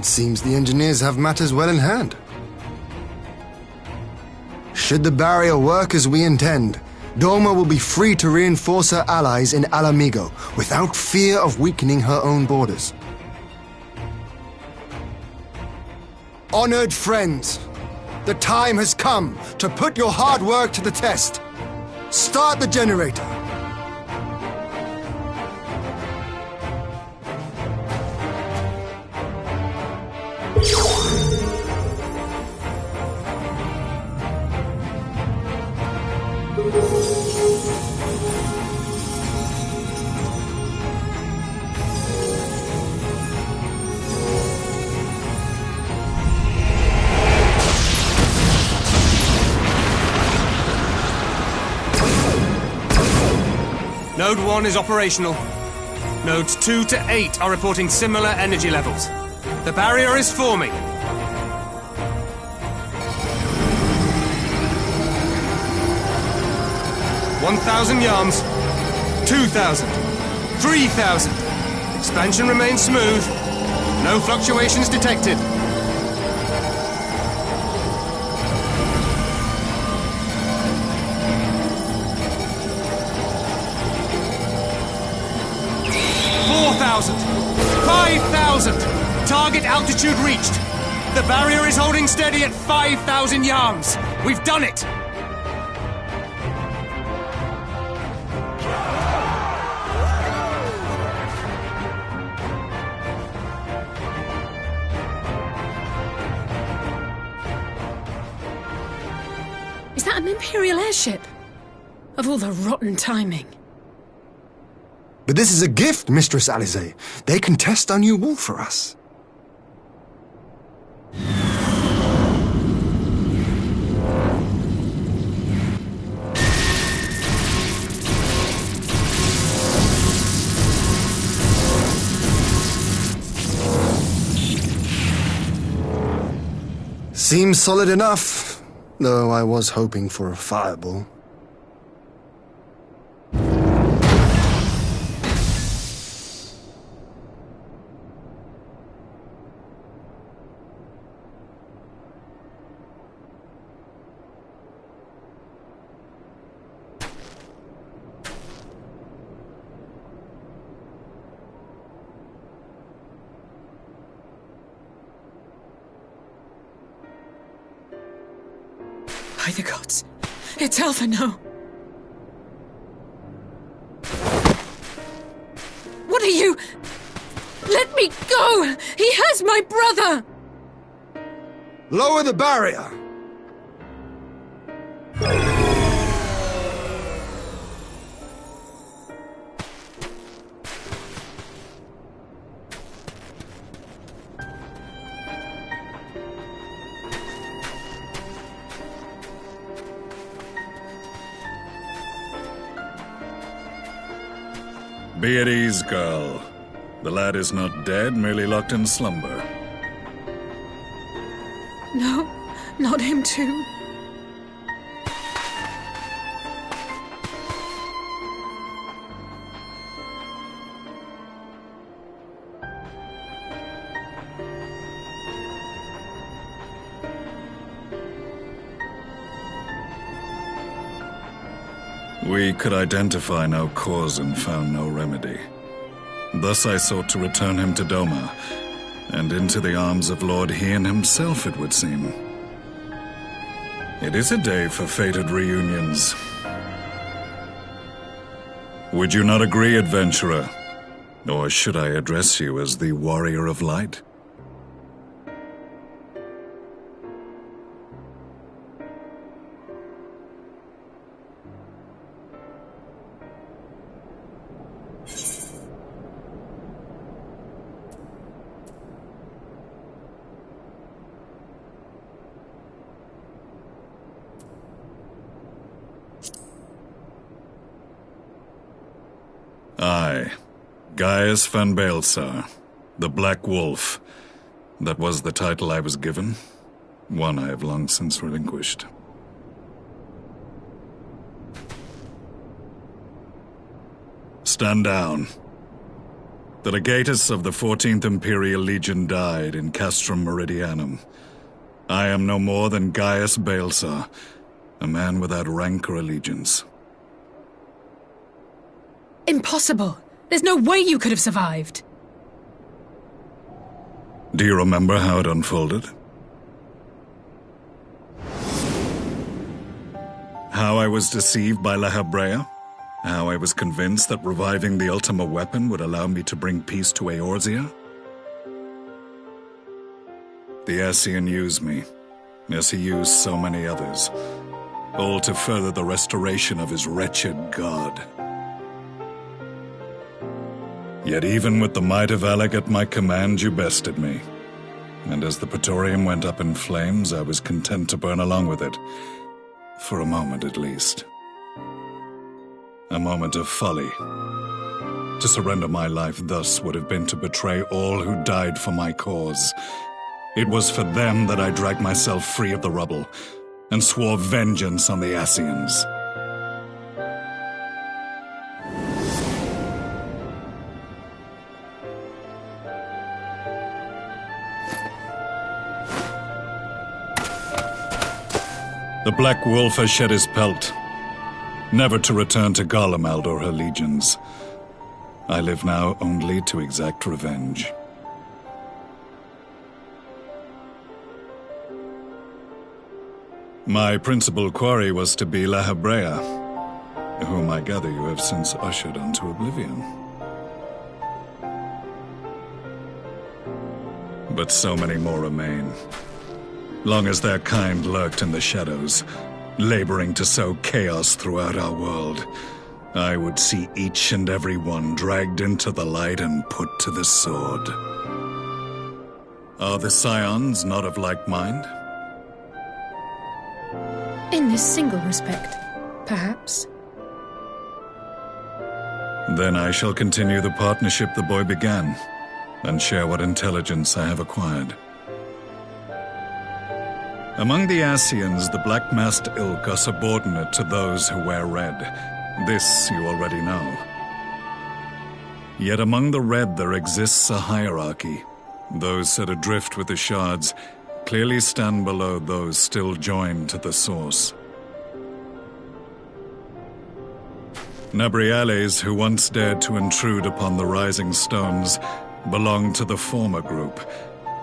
It seems the engineers have matters well in hand. Should the barrier work as we intend, Doma will be free to reinforce her allies in Alamigo without fear of weakening her own borders. Honored friends, the time has come to put your hard work to the test. Start the generator. Node 1 is operational. Nodes 2 to 8 are reporting similar energy levels. The barrier is forming. 1,000 yards. 2,000. 3,000. Expansion remains smooth. No fluctuations detected. 4,000. 5,000. Target altitude reached. The barrier is holding steady at 5,000 yards. We've done it. Is that an Imperial airship? Of all the rotten timing. But this is a gift, Mistress Alize. They can test our new wall for us. Seems solid enough, though I was hoping for a fireball. By the gods. It's Alpha, no. What are you? Let me go! He has my brother! Lower the barrier! Be at ease, girl. The lad is not dead, merely locked in slumber. No, not him too. We could identify no cause and found no remedy. Thus I sought to return him to Doma, and into the arms of Lord Hien himself, it would seem. It is a day for fated reunions. Would you not agree, adventurer? Or should I address you as the Warrior of Light? Aye, Gaius van Baelsar, the Black Wolf. That was the title I was given, one I have long since relinquished. Stand down. The legatus of the 14th Imperial Legion died in Castrum Meridianum. I am no more than Gaius Baelsar, a man without rank or allegiance. Impossible! There's no way you could have survived! Do you remember how it unfolded? How I was deceived by La Habrea? How I was convinced that reviving the Ultima weapon would allow me to bring peace to Eorzea? The Ascian used me, as he used so many others, all to further the restoration of his wretched god. Yet even with the might of Alec at my command, you bested me. And as the Praetorium went up in flames, I was content to burn along with it. For a moment, at least. A moment of folly. To surrender my life thus would have been to betray all who died for my cause. It was for them that I dragged myself free of the rubble, and swore vengeance on the Ascians. The Black Wolf has shed his pelt, never to return to Garlemald or her legions. I live now only to exact revenge. My principal quarry was to be La Hebrea, whom I gather you have since ushered onto oblivion. But so many more remain. Long as their kind lurked in the shadows, laboring to sow chaos throughout our world, I would see each and every one dragged into the light and put to the sword. Are the Scions not of like mind? In this single respect, perhaps. Then I shall continue the partnership the boy began, and share what intelligence I have acquired. Among the Ascians, the black-masked ilk are subordinate to those who wear red. This you already know. Yet among the red there exists a hierarchy. Those set adrift with the shards clearly stand below those still joined to the source. Nabriales, who once dared to intrude upon the Rising Stones, belonged to the former group,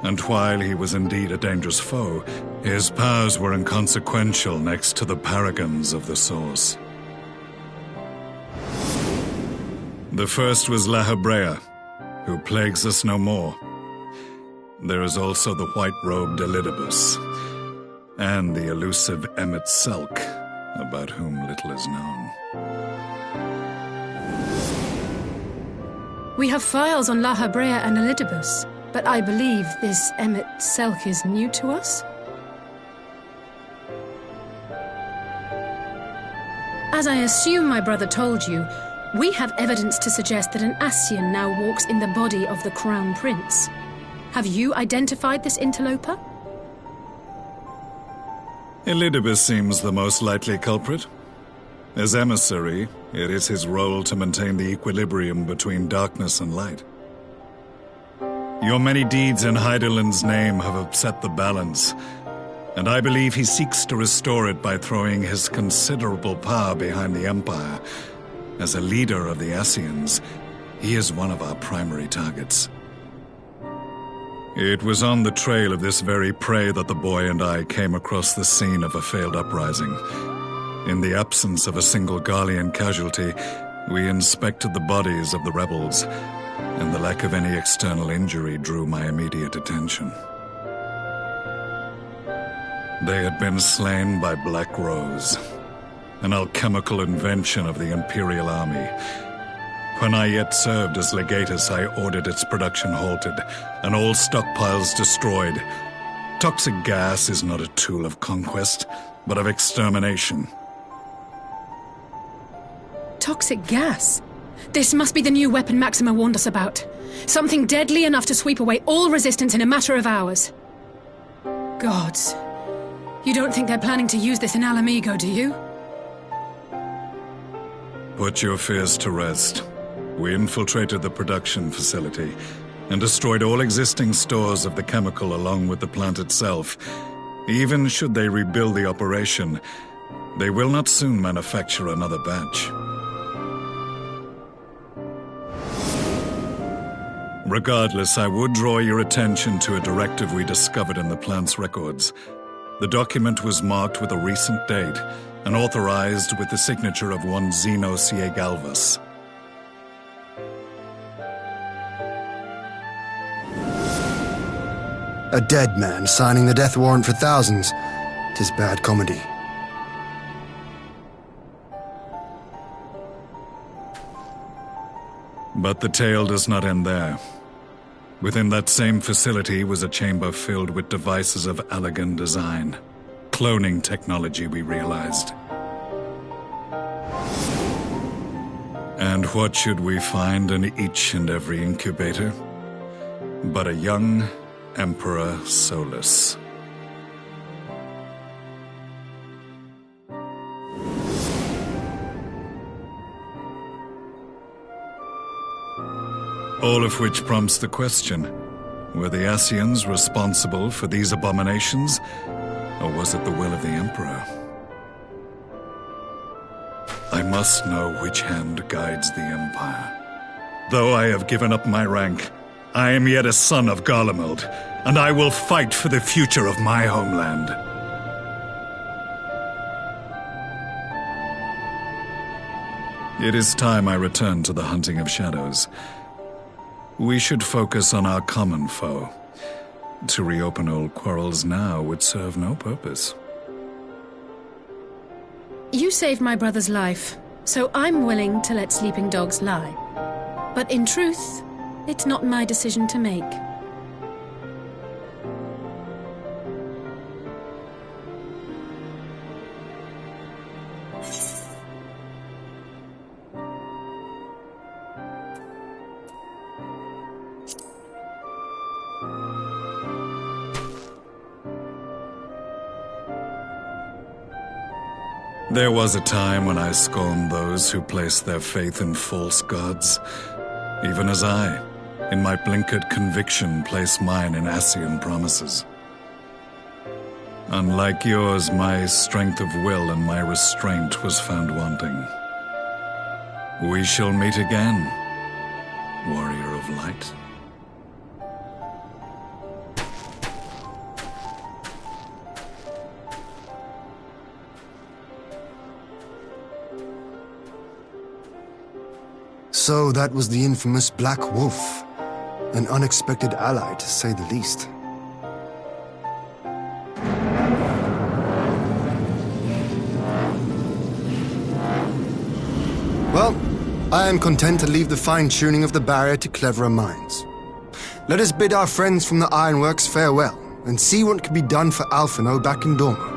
and while he was indeed a dangerous foe, his powers were inconsequential next to the paragons of the Source. The first was La Hebrea, who plagues us no more. There is also the white-robed Elidibus, and the elusive Emmet Selk, about whom little is known. We have files on La Hebrea and Elidibus, but I believe this Emmet Selk is new to us? As I assume my brother told you, we have evidence to suggest that an Ascian now walks in the body of the Crown Prince. Have you identified this interloper? Elidibus seems the most likely culprit. As emissary, it is his role to maintain the equilibrium between darkness and light. Your many deeds in Hydaelyn's name have upset the balance, and I believe he seeks to restore it by throwing his considerable power behind the Empire. As a leader of the Ascians, he is one of our primary targets. It was on the trail of this very prey that the boy and I came across the scene of a failed uprising. In the absence of a single Garlean casualty, we inspected the bodies of the rebels, and the lack of any external injury drew my immediate attention. They had been slain by Black Rose, an alchemical invention of the Imperial Army. When I yet served as legatus, I ordered its production halted, and all stockpiles destroyed. Toxic gas is not a tool of conquest, but of extermination. Toxic gas? This must be the new weapon Maxima warned us about. Something deadly enough to sweep away all resistance in a matter of hours. Gods. You don't think they're planning to use this in Alamigo, do you? Put your fears to rest. We infiltrated the production facility and destroyed all existing stores of the chemical along with the plant itself. Even should they rebuild the operation, they will not soon manufacture another batch. Regardless, I would draw your attention to a directive we discovered in the plant's records. The document was marked with a recent date and authorized with the signature of one Zeno Ciegalvas. A dead man signing the death warrant for thousands. 'Tis bad comedy. But the tale does not end there. Within that same facility was a chamber filled with devices of Allegan design. Cloning technology, we realized. And what should we find in each and every incubator? But a young Emperor Solus. All of which prompts the question, were the Ascians responsible for these abominations, or was it the will of the Emperor? must know which hand guides the Empire. Though I have given up my rank, I am yet a son of Garlemald, and I will fight for the future of my homeland. It is time I return to the hunting of shadows. We should focus on our common foe. To reopen old quarrels now would serve no purpose. You saved my brother's life, so I'm willing to let sleeping dogs lie. But in truth, it's not my decision to make. There was a time when I scorned those who placed their faith in false gods, even as I, in my blinkered conviction, place mine in Ascian promises. Unlike yours, my strength of will and my restraint was found wanting. We shall meet again, warrior of light. So that was the infamous Black Wolf. An unexpected ally, to say the least. Well, I am content to leave the fine-tuning of the barrier to cleverer minds. Let us bid our friends from the Ironworks farewell, and see what can be done for Alphino back in Dorma.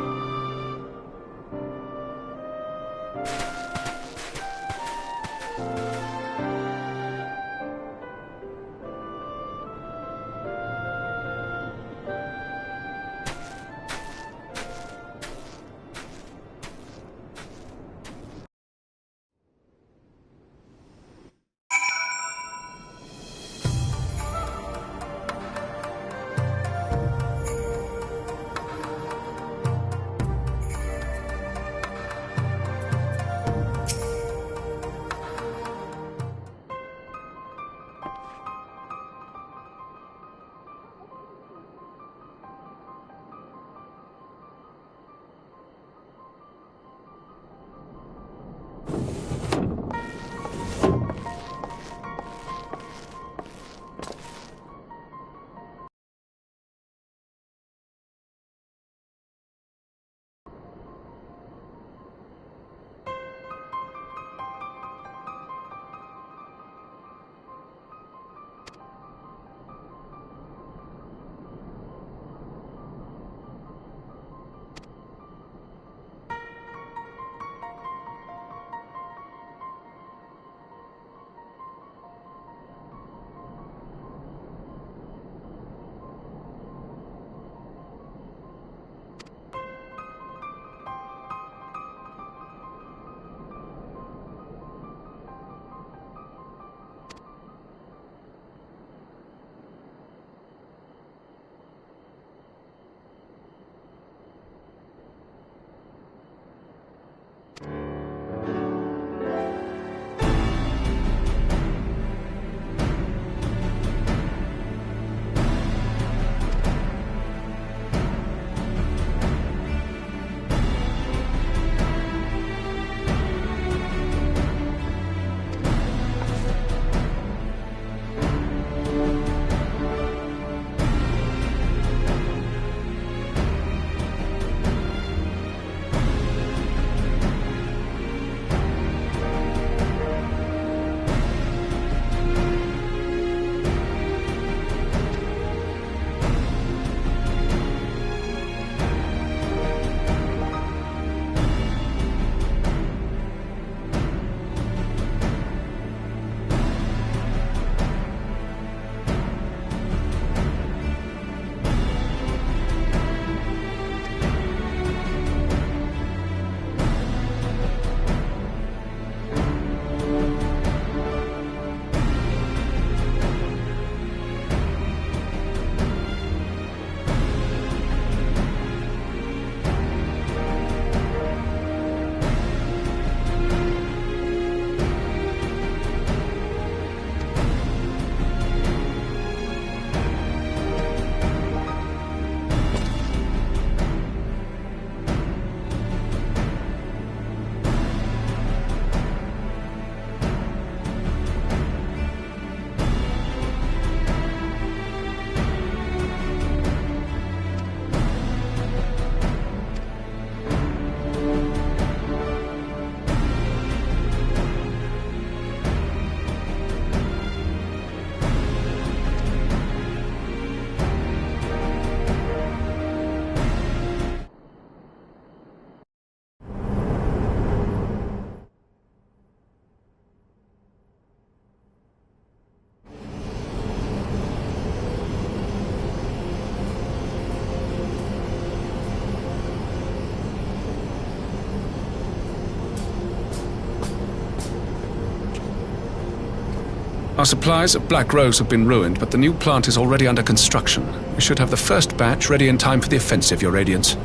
Our supplies of Black Rose have been ruined, but the new plant is already under construction. We should have the first batch ready in time for the offensive, Your Radiance.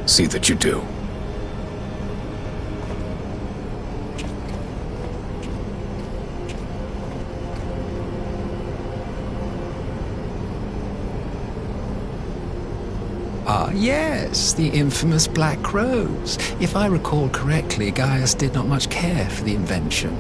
See that you do. Ah, yes, the infamous Black Rose. If I recall correctly, Gaius did not much care for the invention.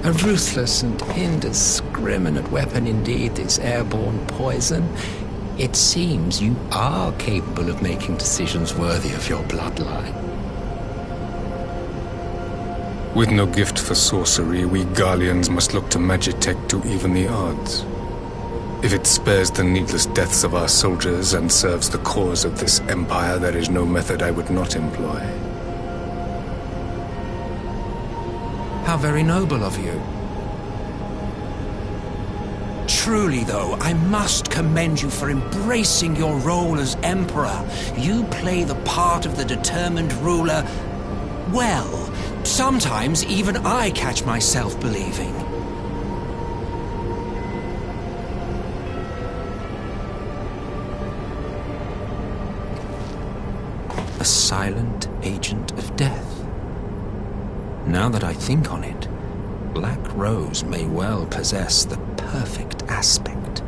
A ruthless and indiscriminate weapon indeed, this airborne poison. It seems you are capable of making decisions worthy of your bloodline. With no gift for sorcery, we Garleans must look to Magitech to even the odds. If it spares the needless deaths of our soldiers and serves the cause of this empire, there is no method I would not employ. How very noble of you. Truly, though, I must commend you for embracing your role as Emperor. You play the part of the determined ruler well. Sometimes even I catch myself believing. A silent agent of death. Now that I think on it, Black Rose may well possess the perfect aspect.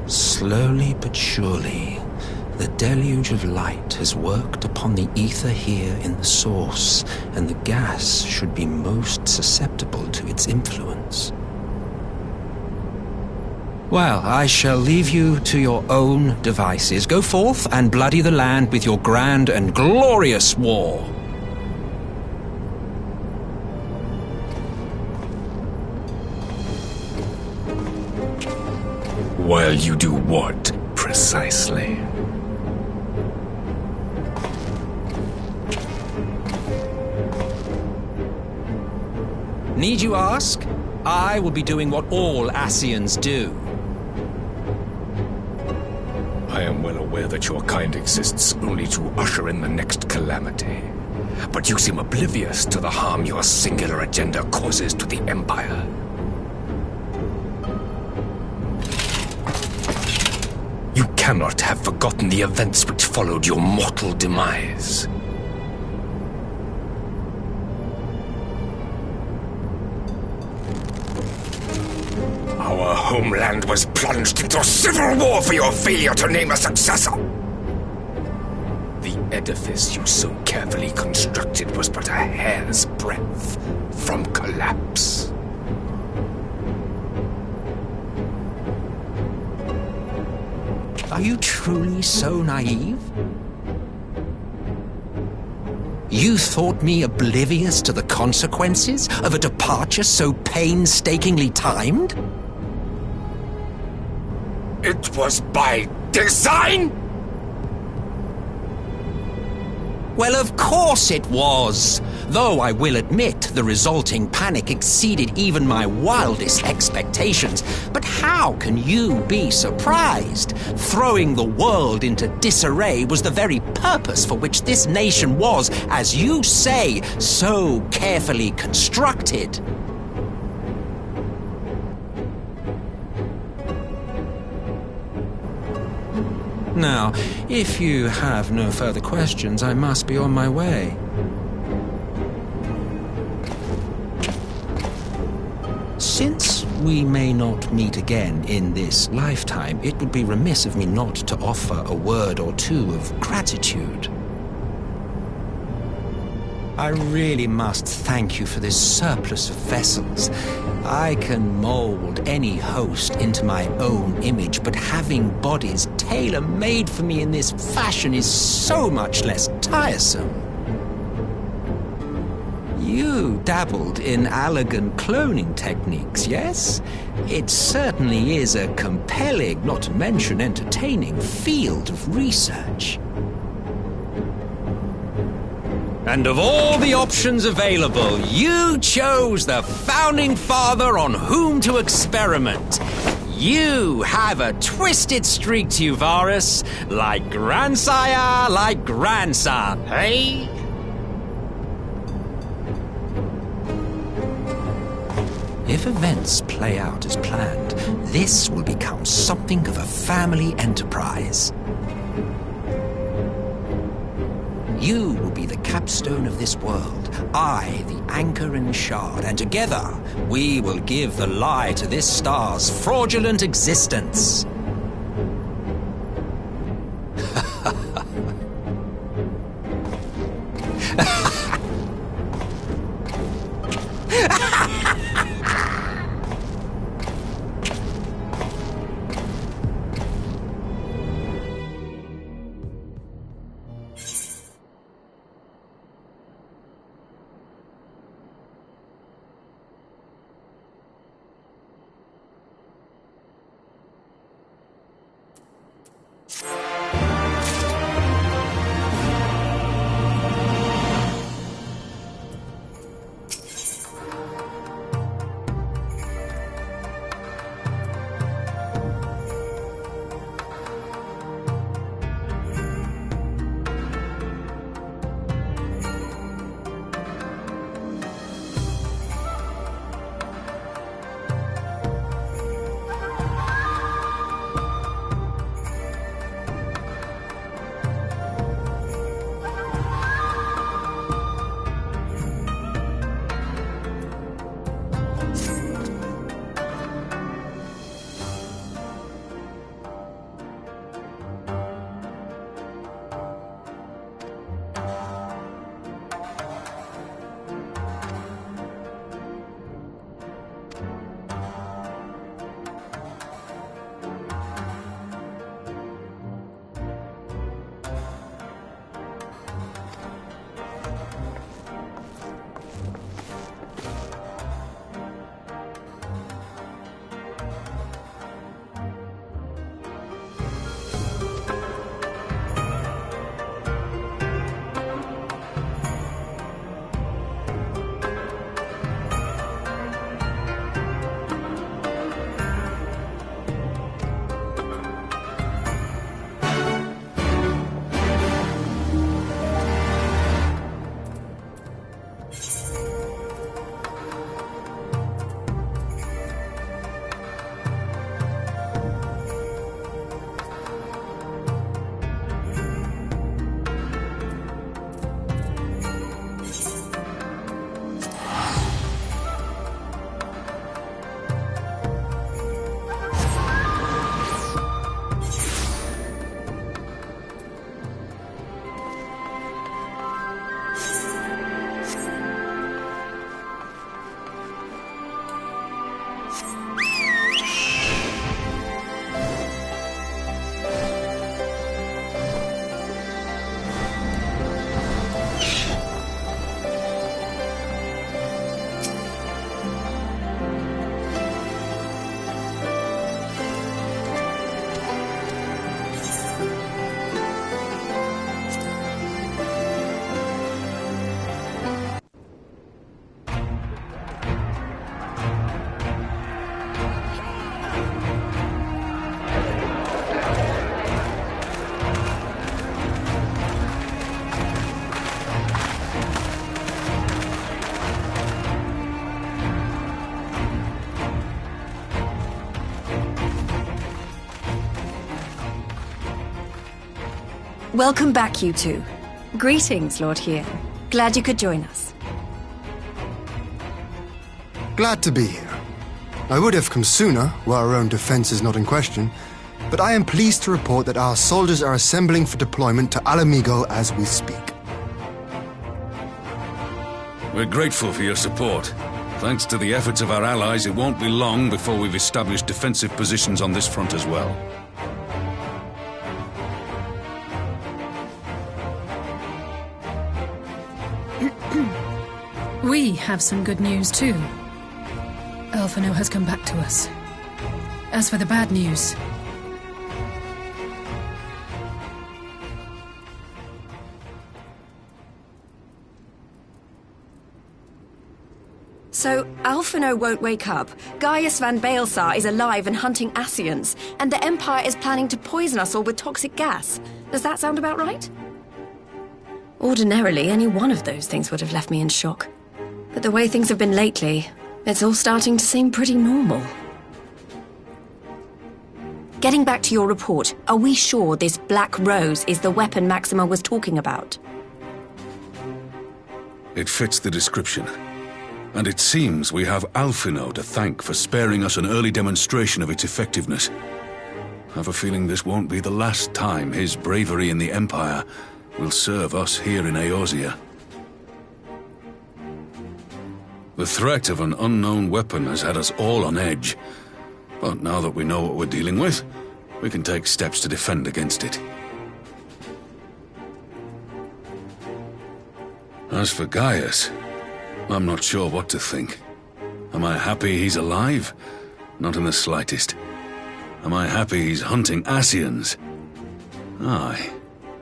Slowly but surely, the deluge of light has worked upon the ether here in the source, and the gas should be most susceptible to its influence. Well, I shall leave you to your own devices. Go forth and bloody the land with your grand and glorious war. While you do what, precisely? Need you ask? I will be doing what all Ascians do. I am well aware that your kind exists only to usher in the next calamity. But you seem oblivious to the harm your singular agenda causes to the Empire. You cannot have forgotten the events which followed your mortal demise. Our homeland was plunged into civil war for your failure to name a successor. The edifice you so carefully constructed was but a hair's breadth from collapse. Are you truly so naive? You thought me oblivious to the consequences of a departure so painstakingly timed? It was by design? Well, of course it was. Though I will admit the resulting panic exceeded even my wildest expectations. But how can you be surprised? Throwing the world into disarray was the very purpose for which this nation was, as you say, so carefully constructed. Now, if you have no further questions, I must be on my way. Since we may not meet again in this lifetime, it would be remiss of me not to offer a word or two of gratitude. I really must thank you for this surplus of vessels. I can mold any host into my own image, but having bodies tailor-made for me in this fashion is so much less tiresome. You dabbled in elegant cloning techniques, yes? It certainly is a compelling, not to mention entertaining, field of research. And of all the options available, you chose the founding father on whom to experiment. You have a twisted streak to you, Varus. Like grandsire, like grandson, hey? If events play out as planned, this will become something of a family enterprise. You will be the capstone of this world, I the anchor and shard, and together we will give the lie to this star's fraudulent existence. Welcome back, you two. Greetings, Lord Hien. Glad you could join us. Glad to be here. I would have come sooner, where our own defense is not in question, but I am pleased to report that our soldiers are assembling for deployment to Alamigo as we speak. We're grateful for your support. Thanks to the efforts of our allies, it won't be long before we've established defensive positions on this front as well. We have some good news, too. Alphino has come back to us. As for the bad news... So, Alphino won't wake up, Gaius van Baelsar is alive and hunting Ascians, and the Empire is planning to poison us all with toxic gas. Does that sound about right? Ordinarily, any one of those things would have left me in shock. But the way things have been lately, it's all starting to seem pretty normal. Getting back to your report, are we sure this Black Rose is the weapon Maxima was talking about? It fits the description. And it seems we have Alphino to thank for sparing us an early demonstration of its effectiveness. I have a feeling this won't be the last time his bravery in the Empire will serve us here in Eorzea. The threat of an unknown weapon has had us all on edge. But now that we know what we're dealing with, we can take steps to defend against it. As for Gaius, I'm not sure what to think. Am I happy he's alive? Not in the slightest. Am I happy he's hunting Ascians? Aye,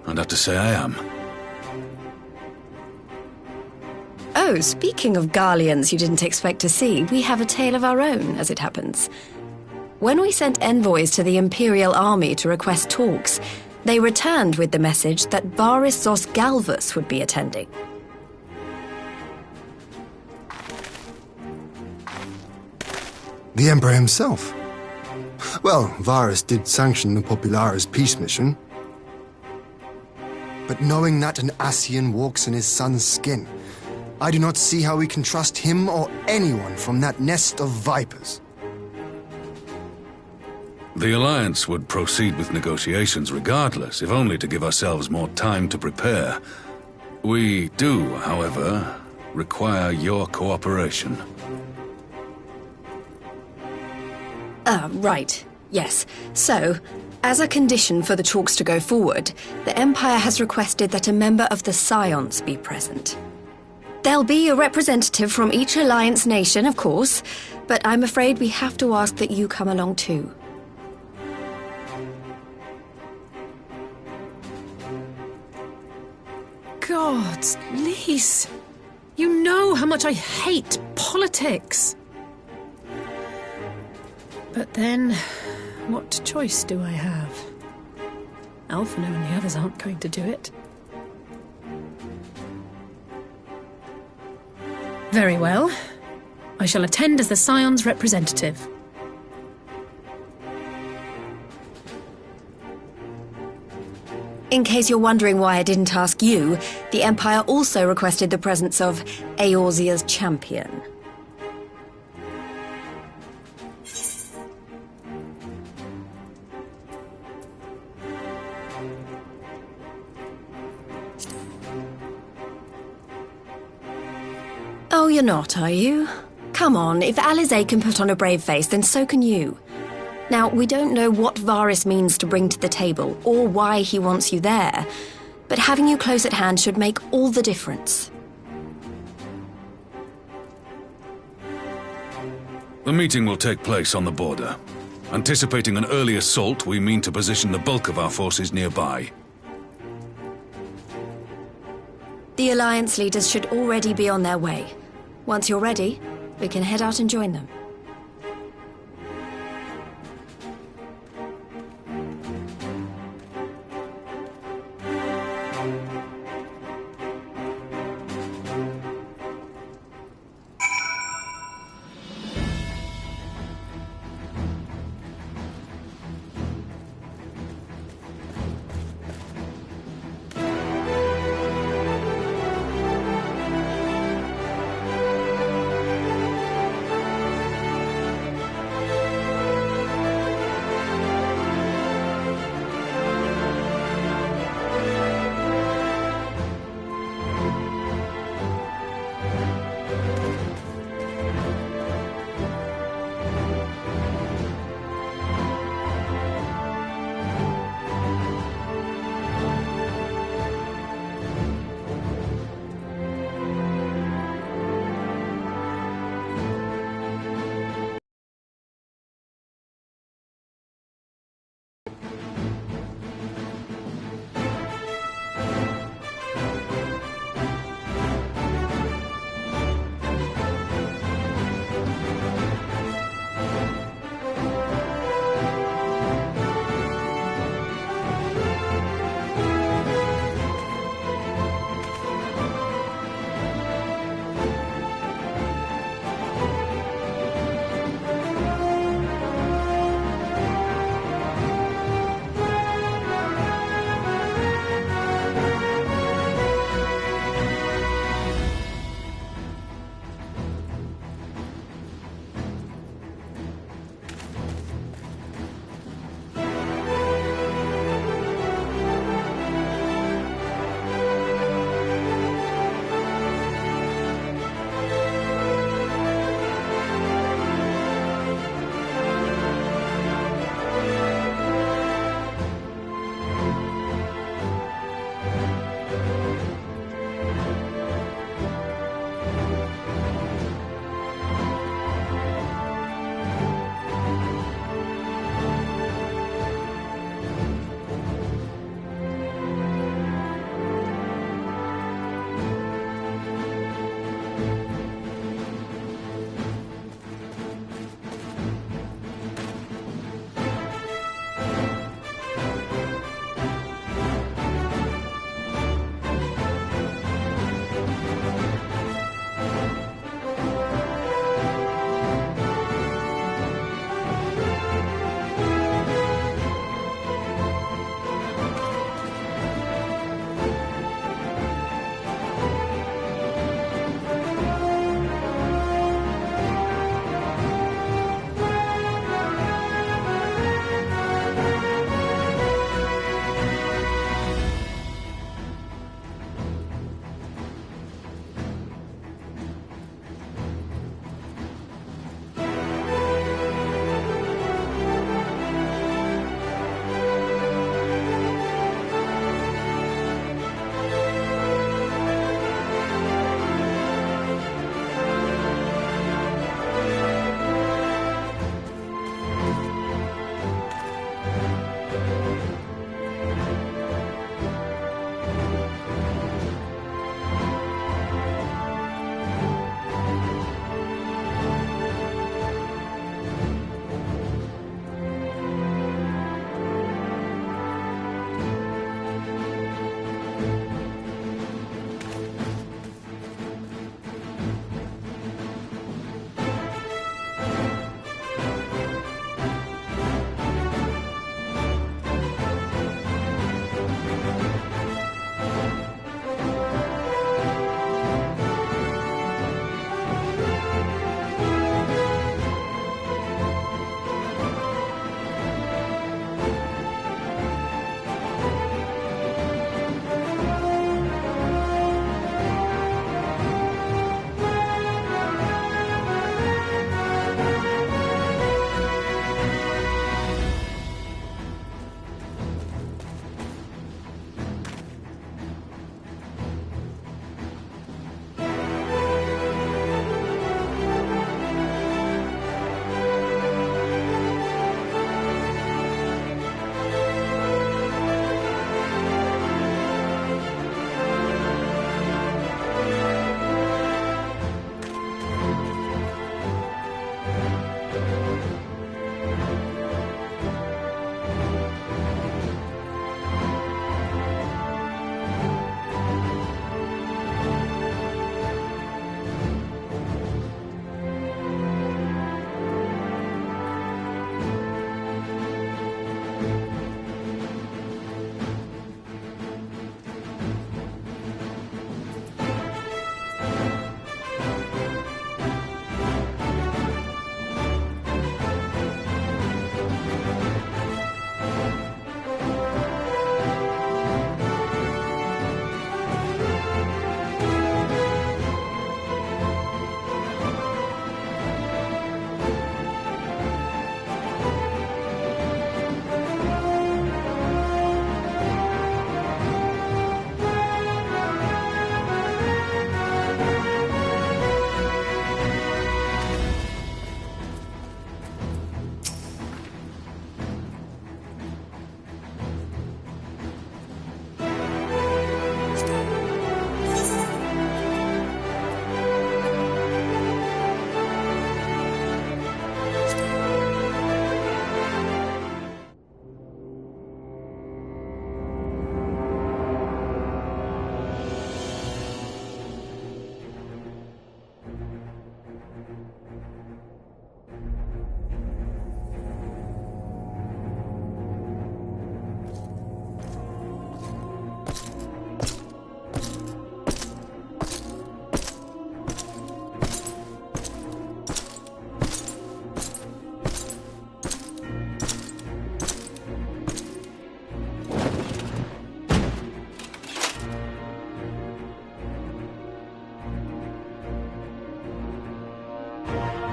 I'd have to say I am. Oh, speaking of Garleans you didn't expect to see, we have a tale of our own, as it happens. When we sent envoys to the Imperial Army to request talks, they returned with the message that Varys Zos Galvus would be attending. The Emperor himself. Well, Varys did sanction the Popularis peace mission. But knowing that an Ascian walks in his son's skin, I do not see how we can trust him or anyone from that nest of vipers. The Alliance would proceed with negotiations regardless, if only to give ourselves more time to prepare. We do, however, require your cooperation. Right. Yes. So, as a condition for the talks to go forward, the Empire has requested that a member of the Scions be present. There'll be a representative from each Alliance nation, of course, but I'm afraid we have to ask that you come along too. Gods, Lise, you know how much I hate politics. But then, what choice do I have? Alphino and the others aren't going to do it. Very well. I shall attend as the Scion's representative. In case you're wondering why I didn't ask you, the Empire also requested the presence of Eorzea's champion. Oh, you're not, are you? Come on, if Alizé can put on a brave face, then so can you. Now, we don't know what Varys means to bring to the table, or why he wants you there, but having you close at hand should make all the difference. The meeting will take place on the border. Anticipating an early assault, we mean to position the bulk of our forces nearby. The Alliance leaders should already be on their way. Once you're ready, we can head out and join them.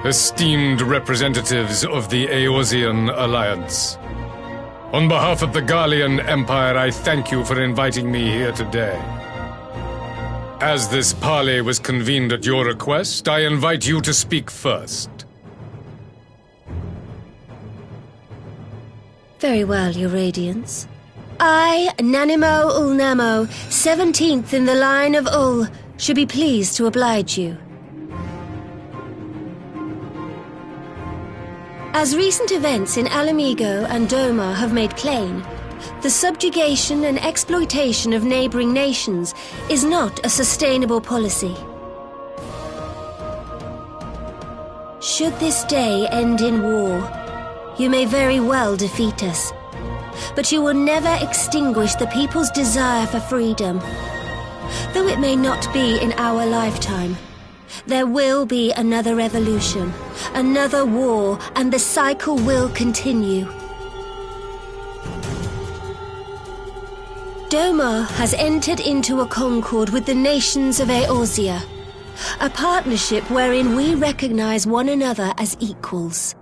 Esteemed representatives of the Eorzean Alliance, on behalf of the Garlean Empire, I thank you for inviting me here today. As this parley was convened at your request, I invite you to speak first. Very well, Your Radiance. I, Nanimo Ulnamo, 17th in the line of Ul, should be pleased to oblige you. As recent events in Alamigo and Doma have made plain, the subjugation and exploitation of neighboring nations is not a sustainable policy. Should this day end in war, you may very well defeat us, but you will never extinguish the people's desire for freedom. Though it may not be in our lifetime, there will be another revolution, another war, and the cycle will continue. Doma has entered into a concord with the nations of Eorzea, a partnership wherein we recognize one another as equals.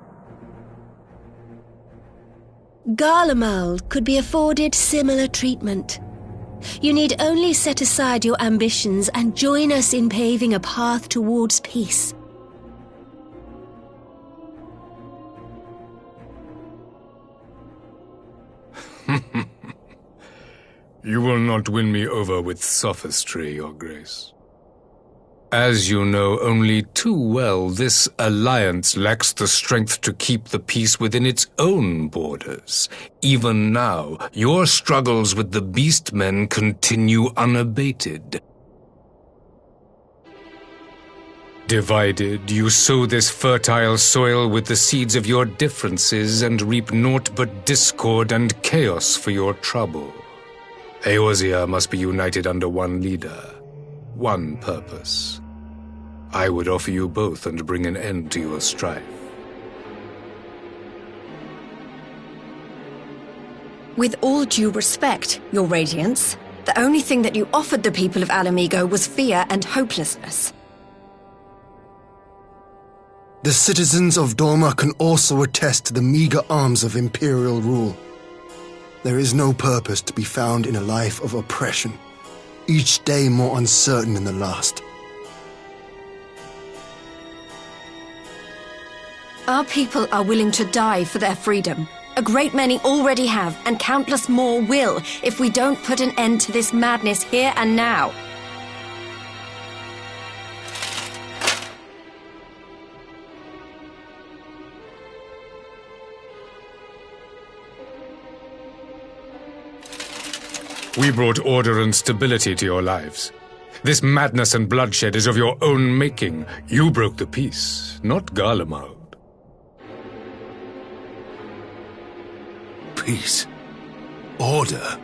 Garlemald could be afforded similar treatment. You need only set aside your ambitions and join us in paving a path towards peace. You will not win me over with sophistry, Your Grace. As you know only too well, this alliance lacks the strength to keep the peace within its own borders. Even now, your struggles with the Beastmen continue unabated. Divided, you sow this fertile soil with the seeds of your differences and reap naught but discord and chaos for your trouble. Eorzea must be united under one leader, one purpose. I would offer you both and bring an end to your strife. With all due respect, Your Radiance, the only thing that you offered the people of Alamigo was fear and hopelessness. The citizens of Doma can also attest to the meager arms of imperial rule. There is no purpose to be found in a life of oppression, each day more uncertain than the last. Our people are willing to die for their freedom. A great many already have, and countless more will, if we don't put an end to this madness here and now. We brought order and stability to your lives. This madness and bloodshed is of your own making. You broke the peace, not Garlemald. Peace. Order.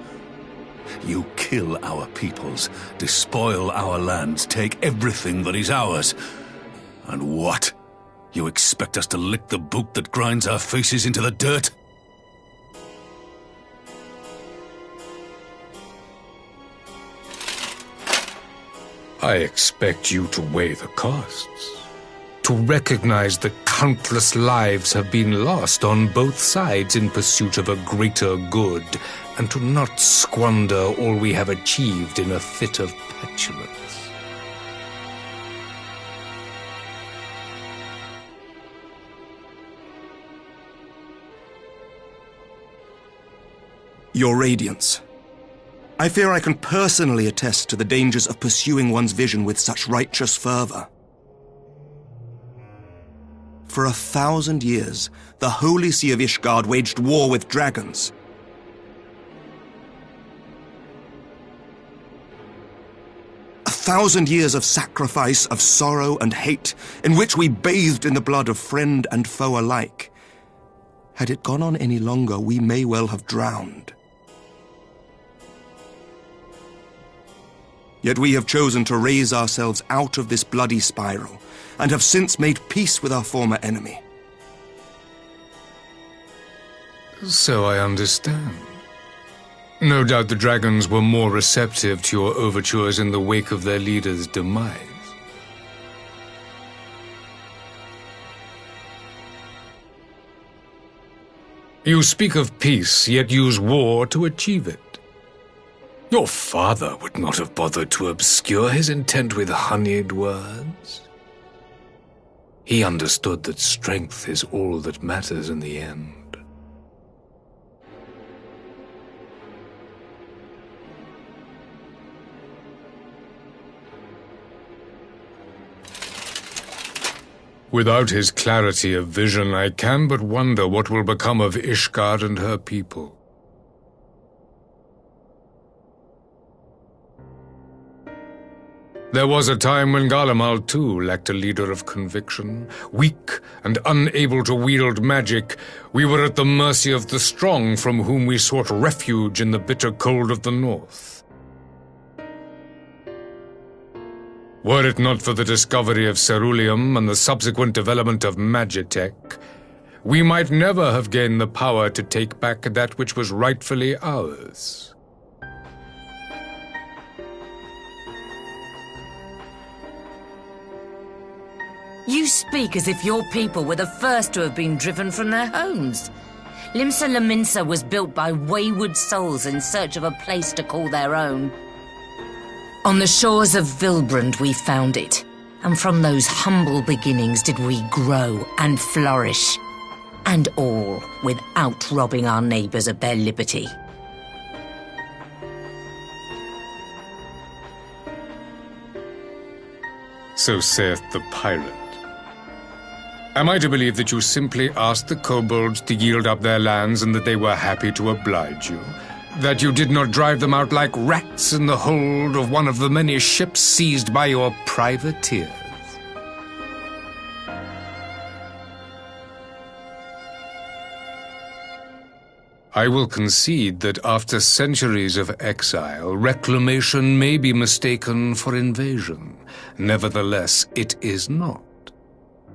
You kill our peoples, despoil our lands, take everything that is ours. And what? You expect us to lick the boot that grinds our faces into the dirt? I expect you to weigh the costs. To recognize that countless lives have been lost on both sides in pursuit of a greater good, and to not squander all we have achieved in a fit of petulance. Your Radiance, I fear I can personally attest to the dangers of pursuing one's vision with such righteous fervor. For 1,000 years, the Holy See of Ishgard waged war with dragons. A 1,000 years of sacrifice, of sorrow and hate, in which we bathed in the blood of friend and foe alike. Had it gone on any longer, we may well have drowned. Yet we have chosen to raise ourselves out of this bloody spiral, and have since made peace with our former enemy. So I understand. No doubt the dragons were more receptive to your overtures in the wake of their leader's demise. You speak of peace, yet use war to achieve it. Your father would not have bothered to obscure his intent with honeyed words. He understood that strength is all that matters in the end. Without his clarity of vision, I can but wonder what will become of Ishgard and her people. There was a time when Garlemald too lacked a leader of conviction. Weak and unable to wield magic, we were at the mercy of the strong from whom we sought refuge in the bitter cold of the north. Were it not for the discovery of ceruleum and the subsequent development of Magitech, we might never have gained the power to take back that which was rightfully ours. You speak as if your people were the first to have been driven from their homes. Limsa Lominsa was built by wayward souls in search of a place to call their own. On the shores of Vilbrand we found it, and from those humble beginnings did we grow and flourish. And all without robbing our neighbours of their liberty. So saith the pirate. Am I to believe that you simply asked the kobolds to yield up their lands and that they were happy to oblige you? That you did not drive them out like rats in the hold of one of the many ships seized by your privateers? I will concede that after centuries of exile, reclamation may be mistaken for invasion. Nevertheless, it is not.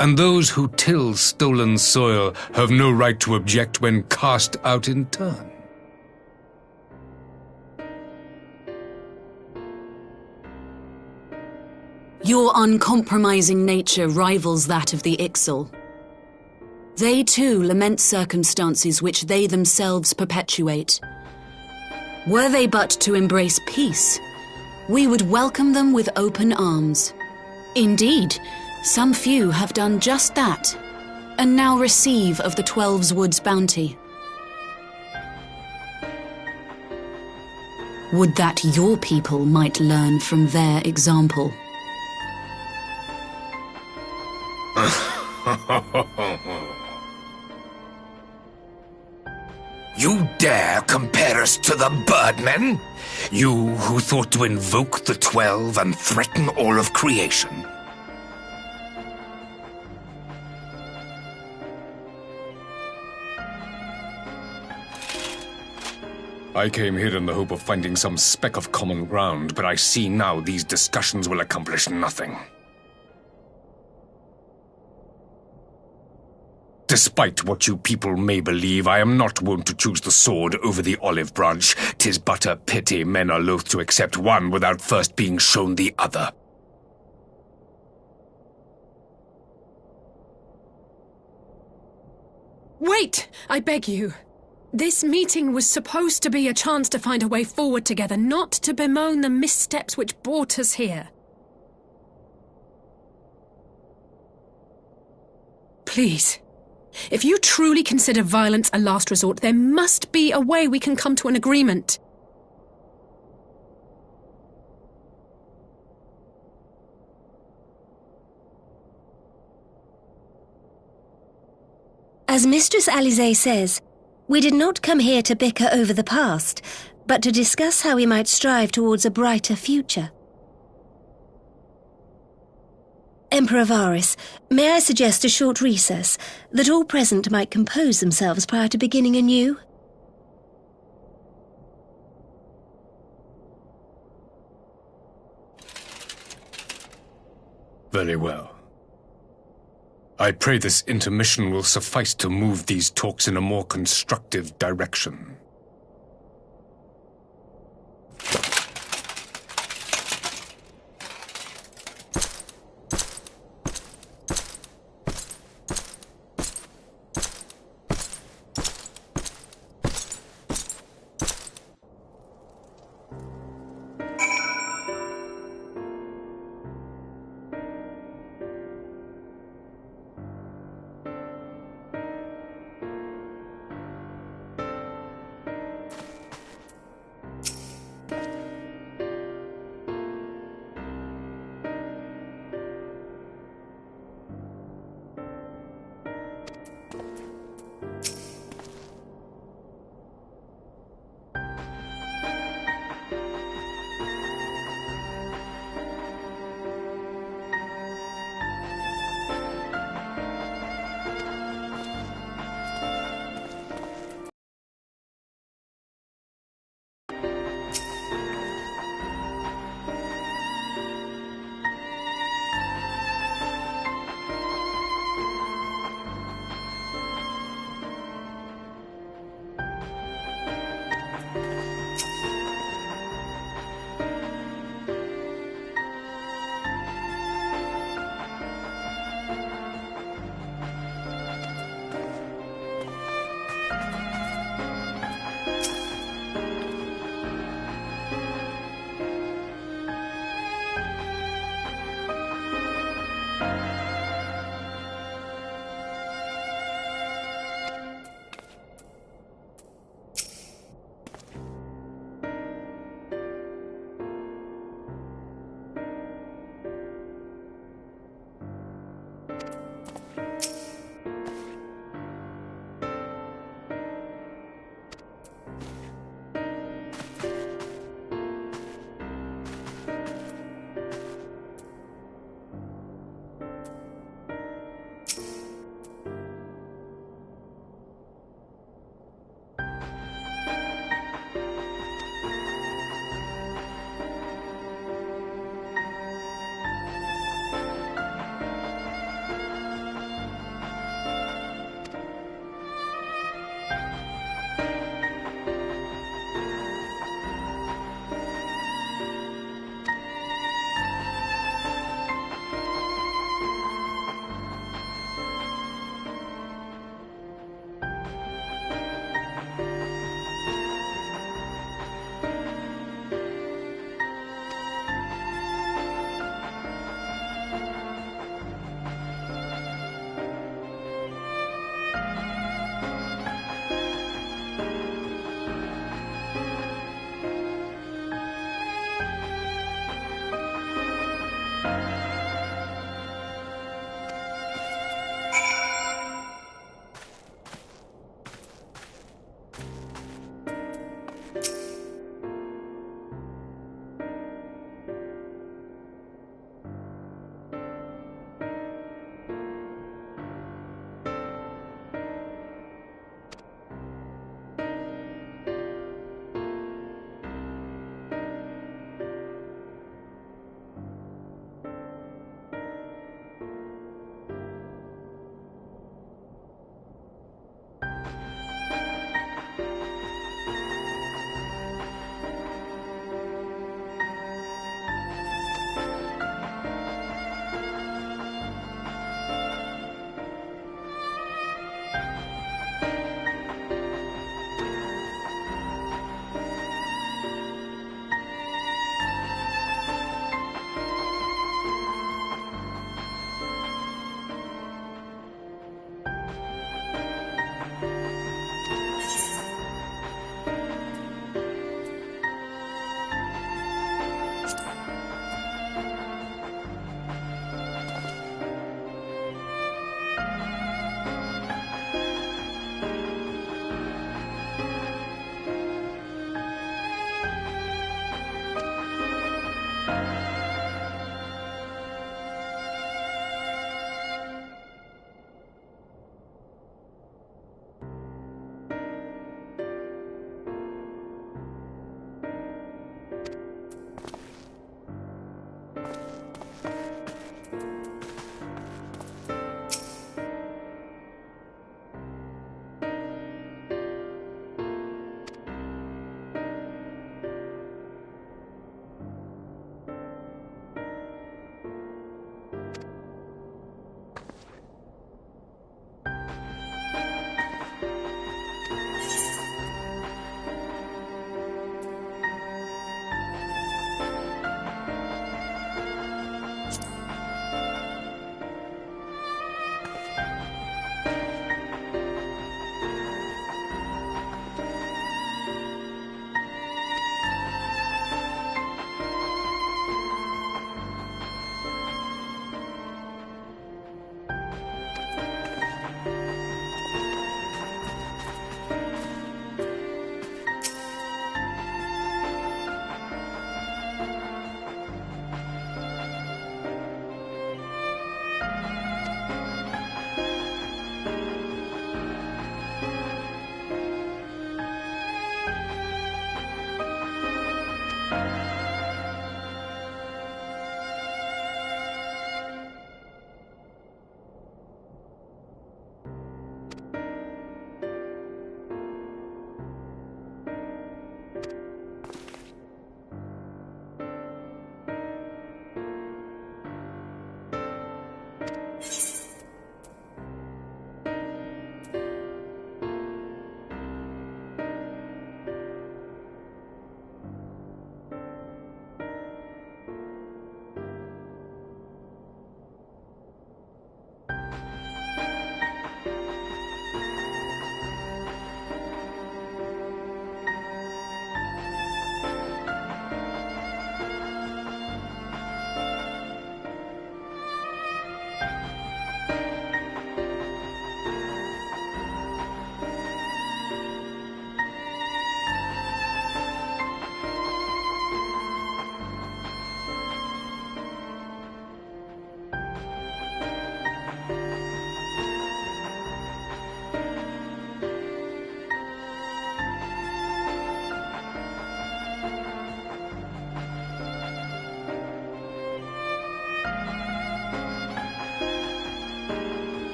And those who till stolen soil have no right to object when cast out in turn. Your uncompromising nature rivals that of the Ixal. They too lament circumstances which they themselves perpetuate. Were they but to embrace peace, we would welcome them with open arms. Indeed, some few have done just that, and now receive of the 12's Wood's bounty. Would that your people might learn from their example. You dare compare us to the Birdmen? You who thought to invoke the 12 and threaten all of creation? I came here in the hope of finding some speck of common ground, but I see now these discussions will accomplish nothing. Despite what you people may believe, I am not wont to choose the sword over the olive branch. 'Tis but a pity men are loath to accept one without first being shown the other. Wait! I beg you. This meeting was supposed to be a chance to find a way forward together, not to bemoan the missteps which brought us here. Please. If you truly consider violence a last resort, there must be a way we can come to an agreement. As Mistress Alisaie says, we did not come here to bicker over the past, but to discuss how we might strive towards a brighter future. Emperor Varys, may I suggest a short recess, that all present might compose themselves prior to beginning anew? Very well. I pray this intermission will suffice to move these talks in a more constructive direction.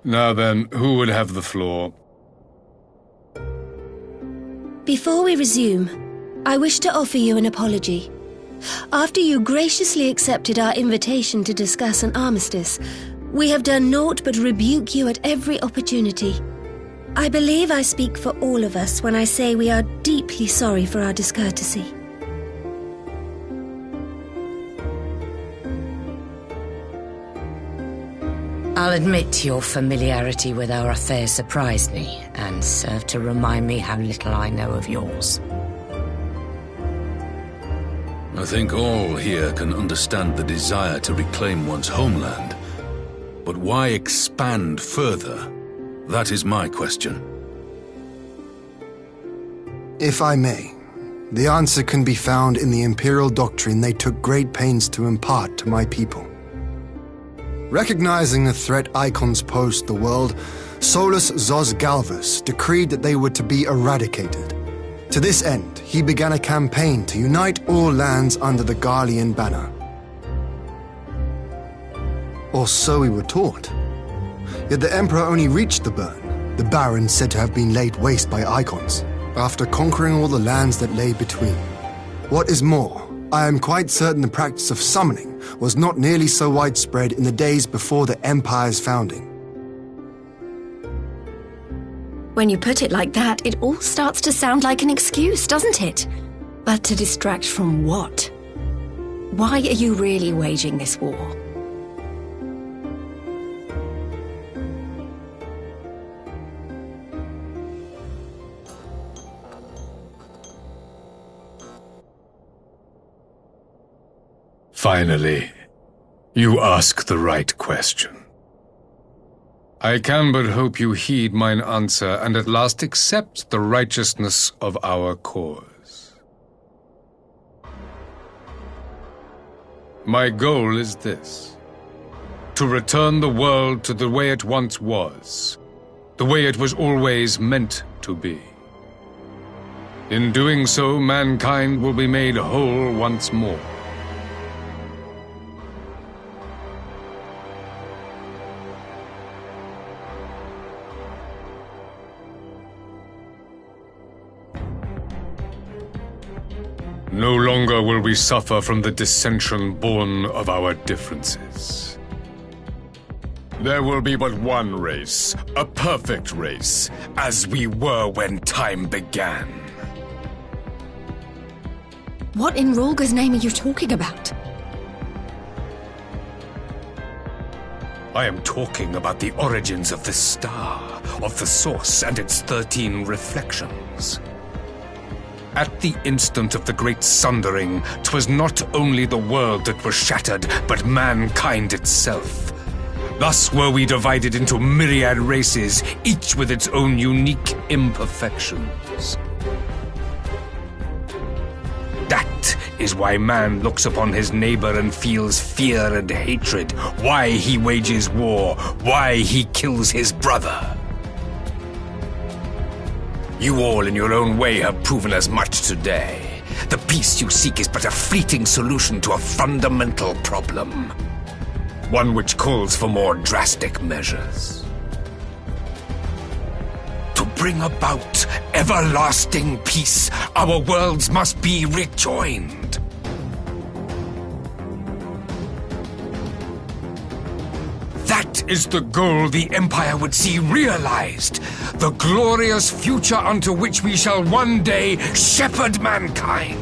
Now then, who would have the floor? Before we resume, I wish to offer you an apology. After you graciously accepted our invitation to discuss an armistice, we have done naught but rebuke you at every opportunity. I believe I speak for all of us when I say we are deeply sorry for our discourtesy. I'll admit your familiarity with our affairs surprised me, and served to remind me how little I know of yours. I think all here can understand the desire to reclaim one's homeland. But why expand further? That is my question. If I may, the answer can be found in the Imperial doctrine they took great pains to impart to my people. Recognizing the threat icons posed the world, Solus Zos Galvus decreed that they were to be eradicated. To this end, he began a campaign to unite all lands under the Garlean banner. Or so we were taught. Yet the Emperor only reached the burn, the barren said to have been laid waste by icons, after conquering all the lands that lay between. What is more, I am quite certain the practice of summoning was not nearly so widespread in the days before the Empire's founding. When you put it like that, it all starts to sound like an excuse, doesn't it? But to distract from what? Why are you really waging this war? Finally, you ask the right question. I can but hope you heed mine answer and at last accept the righteousness of our cause. My goal is this: to return the world to the way it once was, the way it was always meant to be. In doing so, mankind will be made whole once more. No longer will we suffer from the dissension born of our differences. There will be but one race, a perfect race, as we were when time began. What in Rulga's name are you talking about? I am talking about the origins of the star, of the source and its 13 reflections. At the instant of the great sundering, 'twas not only the world that was shattered, but mankind itself. Thus were we divided into myriad races, each with its own unique imperfections. That is why man looks upon his neighbor and feels fear and hatred, why he wages war, why he kills his brother. You all in your own way have proven as much today. The peace you seek is but a fleeting solution to a fundamental problem. One which calls for more drastic measures. To bring about everlasting peace, our worlds must be rejoined. That is the goal the Empire would see realized. The glorious future unto which we shall one day shepherd mankind.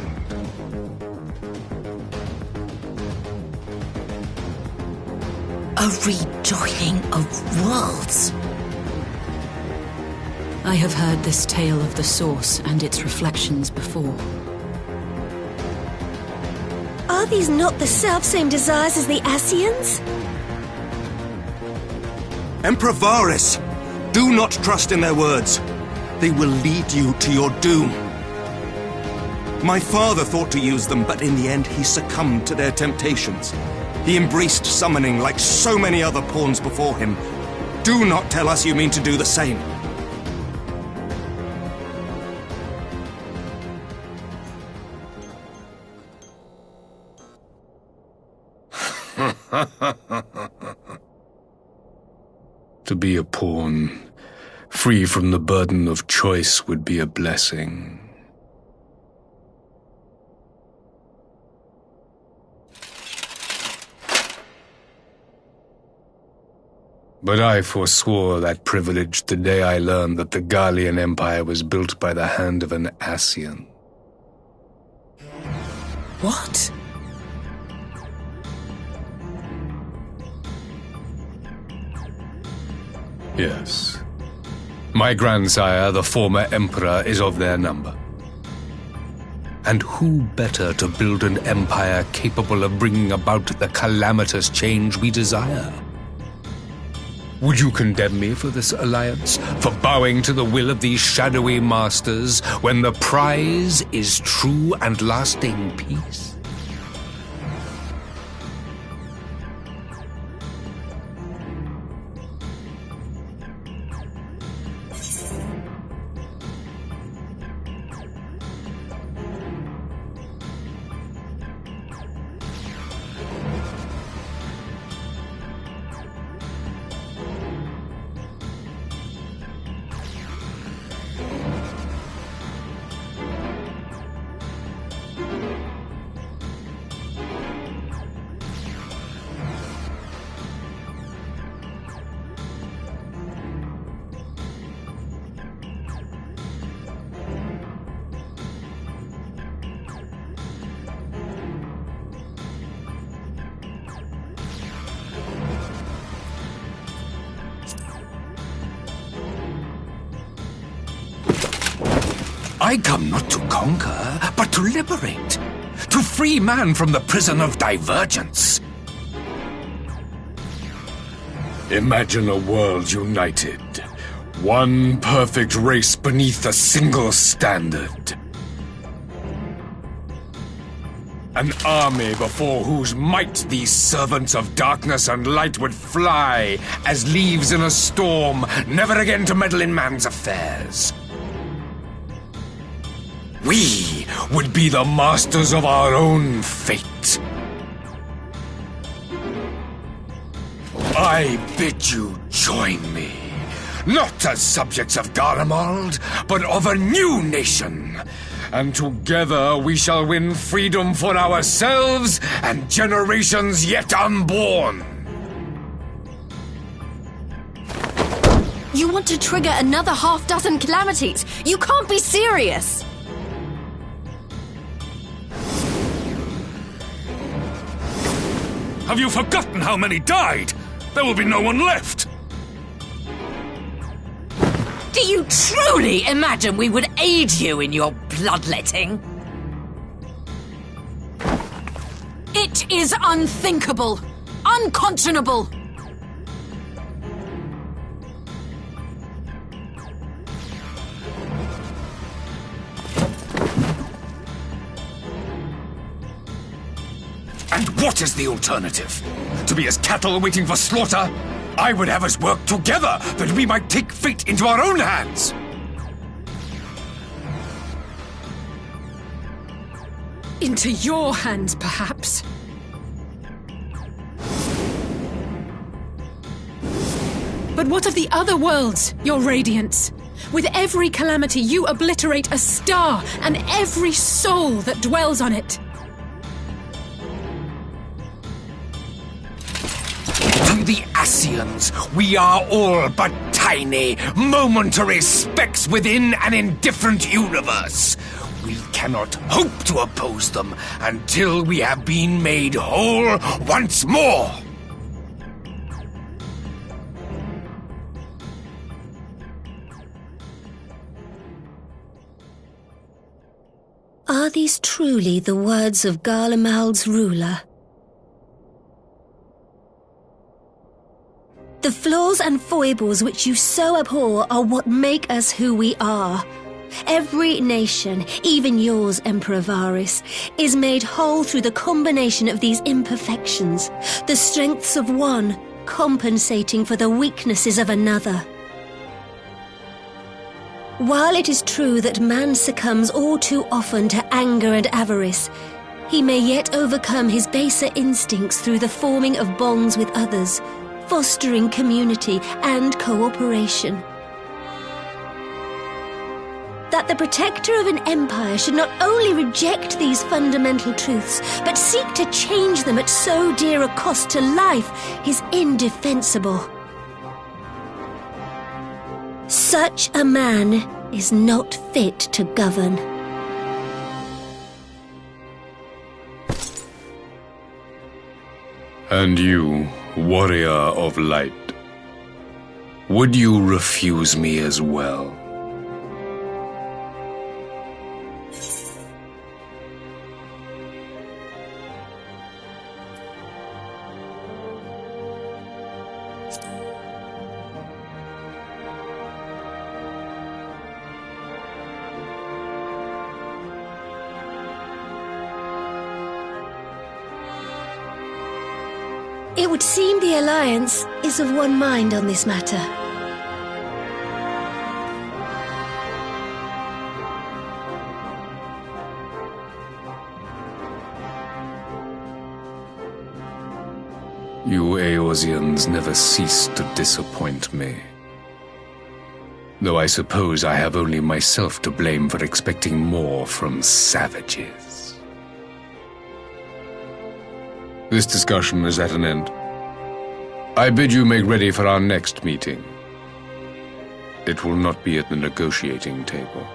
A rejoining of worlds. I have heard this tale of the source and its reflections before. Are these not the selfsame desires as the Ascians? Emperor Varys, do not trust in their words. They will lead you to your doom. My father thought to use them, but in the end he succumbed to their temptations. He embraced summoning like so many other pawns before him. Do not tell us you mean to do the same. To be a pawn, free from the burden of choice, would be a blessing. But I forswore that privilege the day I learned that the Garlean Empire was built by the hand of an Ascian. What? Yes. My grandsire, the former emperor, is of their number. And who better to build an empire capable of bringing about the calamitous change we desire? Would you condemn me for this alliance, for bowing to the will of these shadowy masters, when the prize is true and lasting peace? I come not to conquer, but to liberate. To free man from the prison of divergence. Imagine a world united. One perfect race beneath a single standard. An army before whose might these servants of darkness and light would fly as leaves in a storm, never again to meddle in man's affairs. We would be the masters of our own fate. I bid you join me, not as subjects of Garlemald, but of a new nation. And together we shall win freedom for ourselves and generations yet unborn. You want to trigger another half-dozen calamities? You can't be serious! Have you forgotten how many died? There will be no one left! Do you truly imagine we would aid you in your bloodletting? It is unthinkable! Unconscionable! And what is the alternative? To be as cattle waiting for slaughter? I would have us work together that we might take fate into our own hands! Into your hands, perhaps? But what of the other worlds, your radiance? With every calamity, you obliterate a star and every soul that dwells on it. To the Ascians, we are all but tiny, momentary specks within an indifferent universe. We cannot hope to oppose them until we have been made whole once more. Are these truly the words of Garlemald's ruler? The flaws and foibles which you so abhor are what make us who we are. Every nation, even yours, Emperor Varys, is made whole through the combination of these imperfections, the strengths of one compensating for the weaknesses of another. While it is true that man succumbs all too often to anger and avarice, he may yet overcome his baser instincts through the forming of bonds with others, fostering community and cooperation. That the protector of an empire should not only reject these fundamental truths, but seek to change them at so dear a cost to life is indefensible. Such a man is not fit to govern. And you, warrior of light, would you refuse me as well? It would seem the Alliance is of one mind on this matter. You Eorzeans never cease to disappoint me. Though I suppose I have only myself to blame for expecting more from savages. This discussion is at an end. I bid you make ready for our next meeting. It will not be at the negotiating table.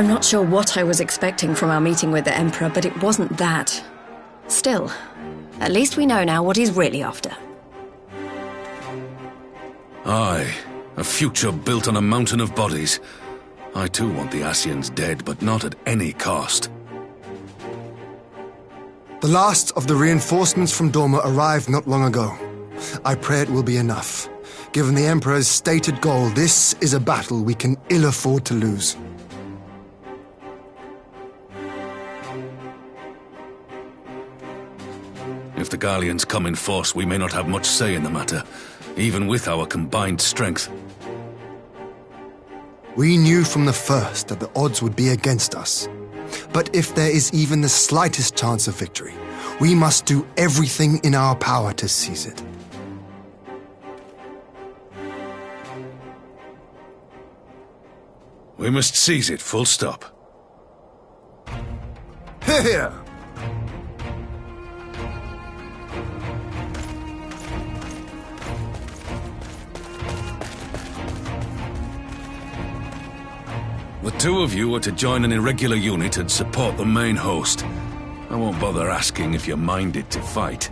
I'm not sure what I was expecting from our meeting with the Emperor, but it wasn't that. Still, at least we know now what he's really after. Aye, a future built on a mountain of bodies. I too want the Ascians dead, but not at any cost. The last of the reinforcements from Dorma arrived not long ago. I pray it will be enough. Given the Emperor's stated goal, this is a battle we can ill afford to lose. If the Gallians come in force, we may not have much say in the matter, even with our combined strength. We knew from the first that the odds would be against us. But if there is even the slightest chance of victory, we must do everything in our power to seize it. We must seize it, full stop. Here! The two of you are to join an irregular unit and support the main host. I won't bother asking if you're minded to fight.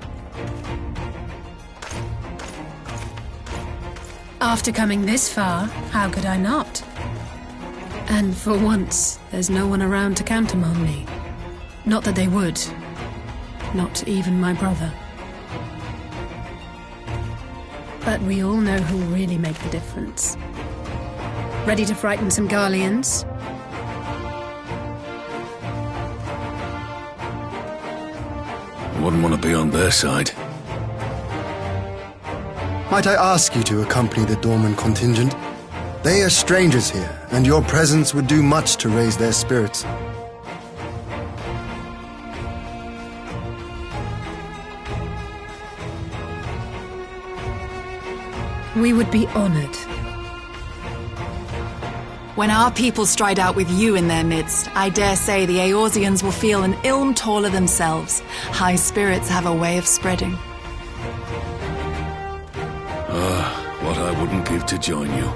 After coming this far, how could I not? And for once, there's no one around to countermand me. Not that they would. Not even my brother. But we all know who'll really make the difference. Ready to frighten some Garleans? I wouldn't want to be on their side. Might I ask you to accompany the Dorman contingent? They are strangers here, and your presence would do much to raise their spirits. We would be honored. When our people stride out with you in their midst, I dare say the Eorzeans will feel an ilm taller themselves. High spirits have a way of spreading. What I wouldn't give to join you.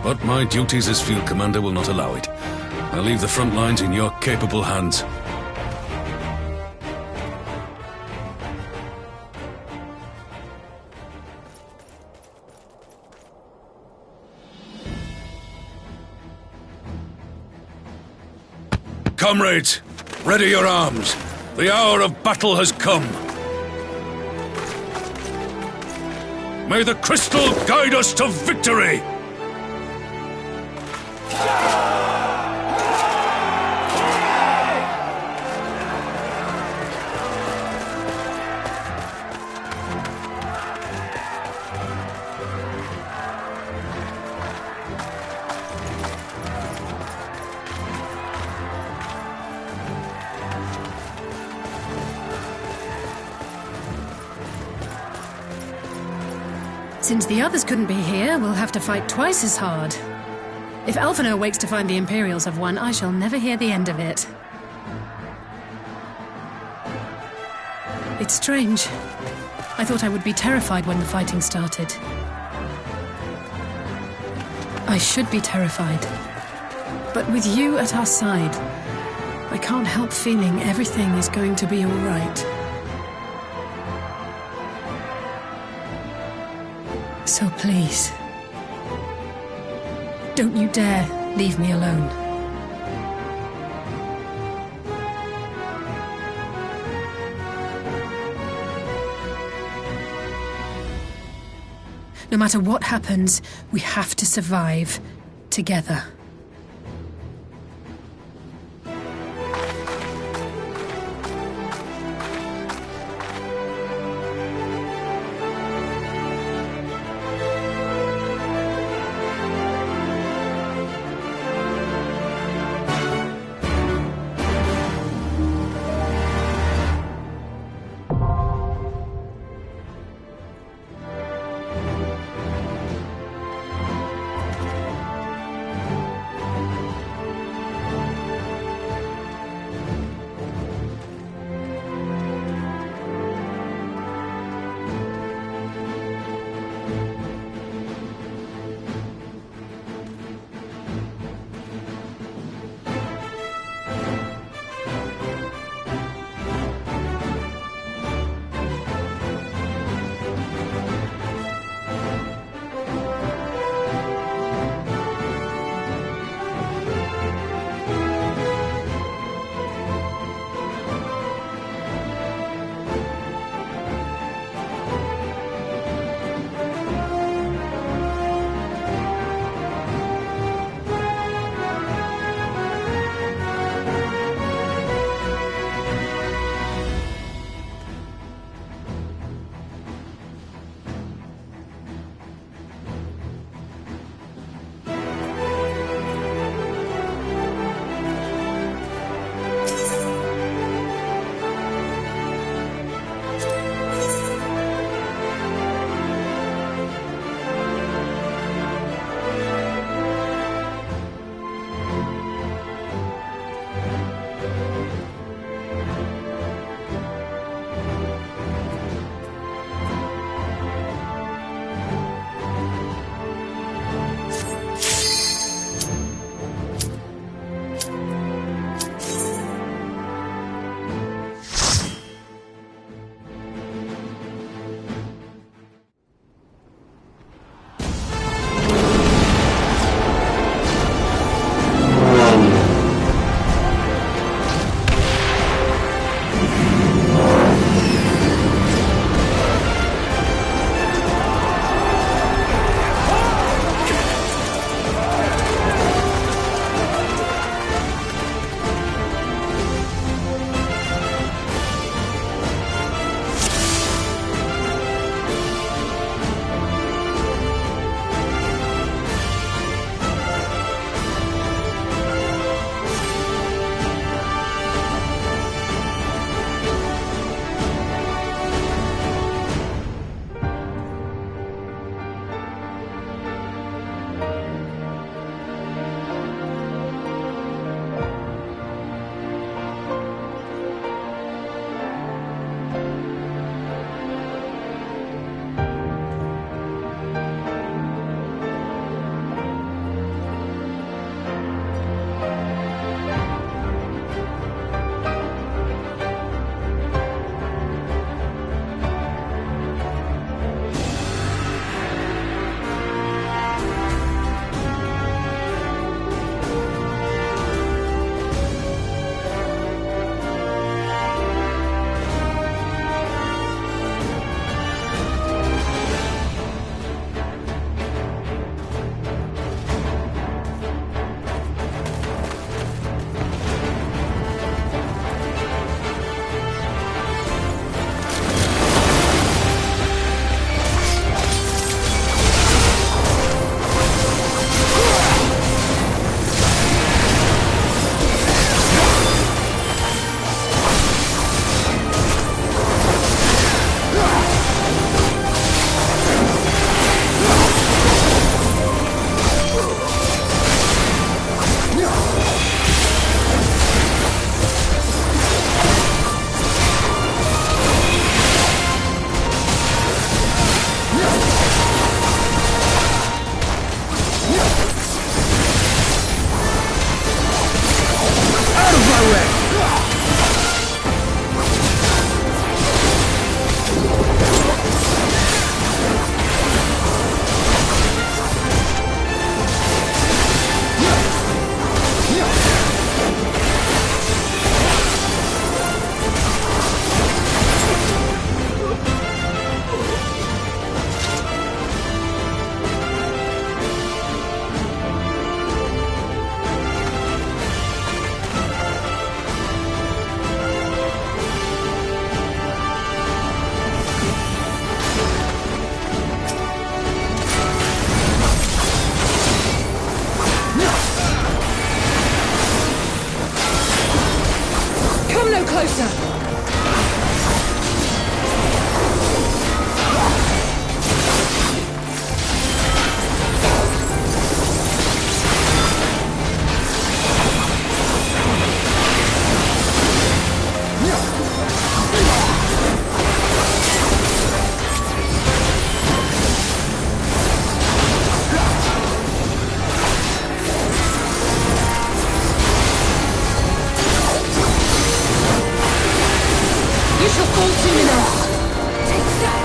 But my duties as field commander will not allow it. I leave the front lines in your capable hands. Comrades, ready your arms. The hour of battle has come. May the crystal guide us to victory! Since the others couldn't be here, we'll have to fight twice as hard. If Alphinaud wakes to find the Imperials have won, I shall never hear the end of it. It's strange. I thought I would be terrified when the fighting started. I should be terrified. But with you at our side, I can't help feeling everything is going to be all right. So please, don't you dare leave me alone. No matter what happens, we have to survive together. Come no closer! You shall fall soon enough! Take that!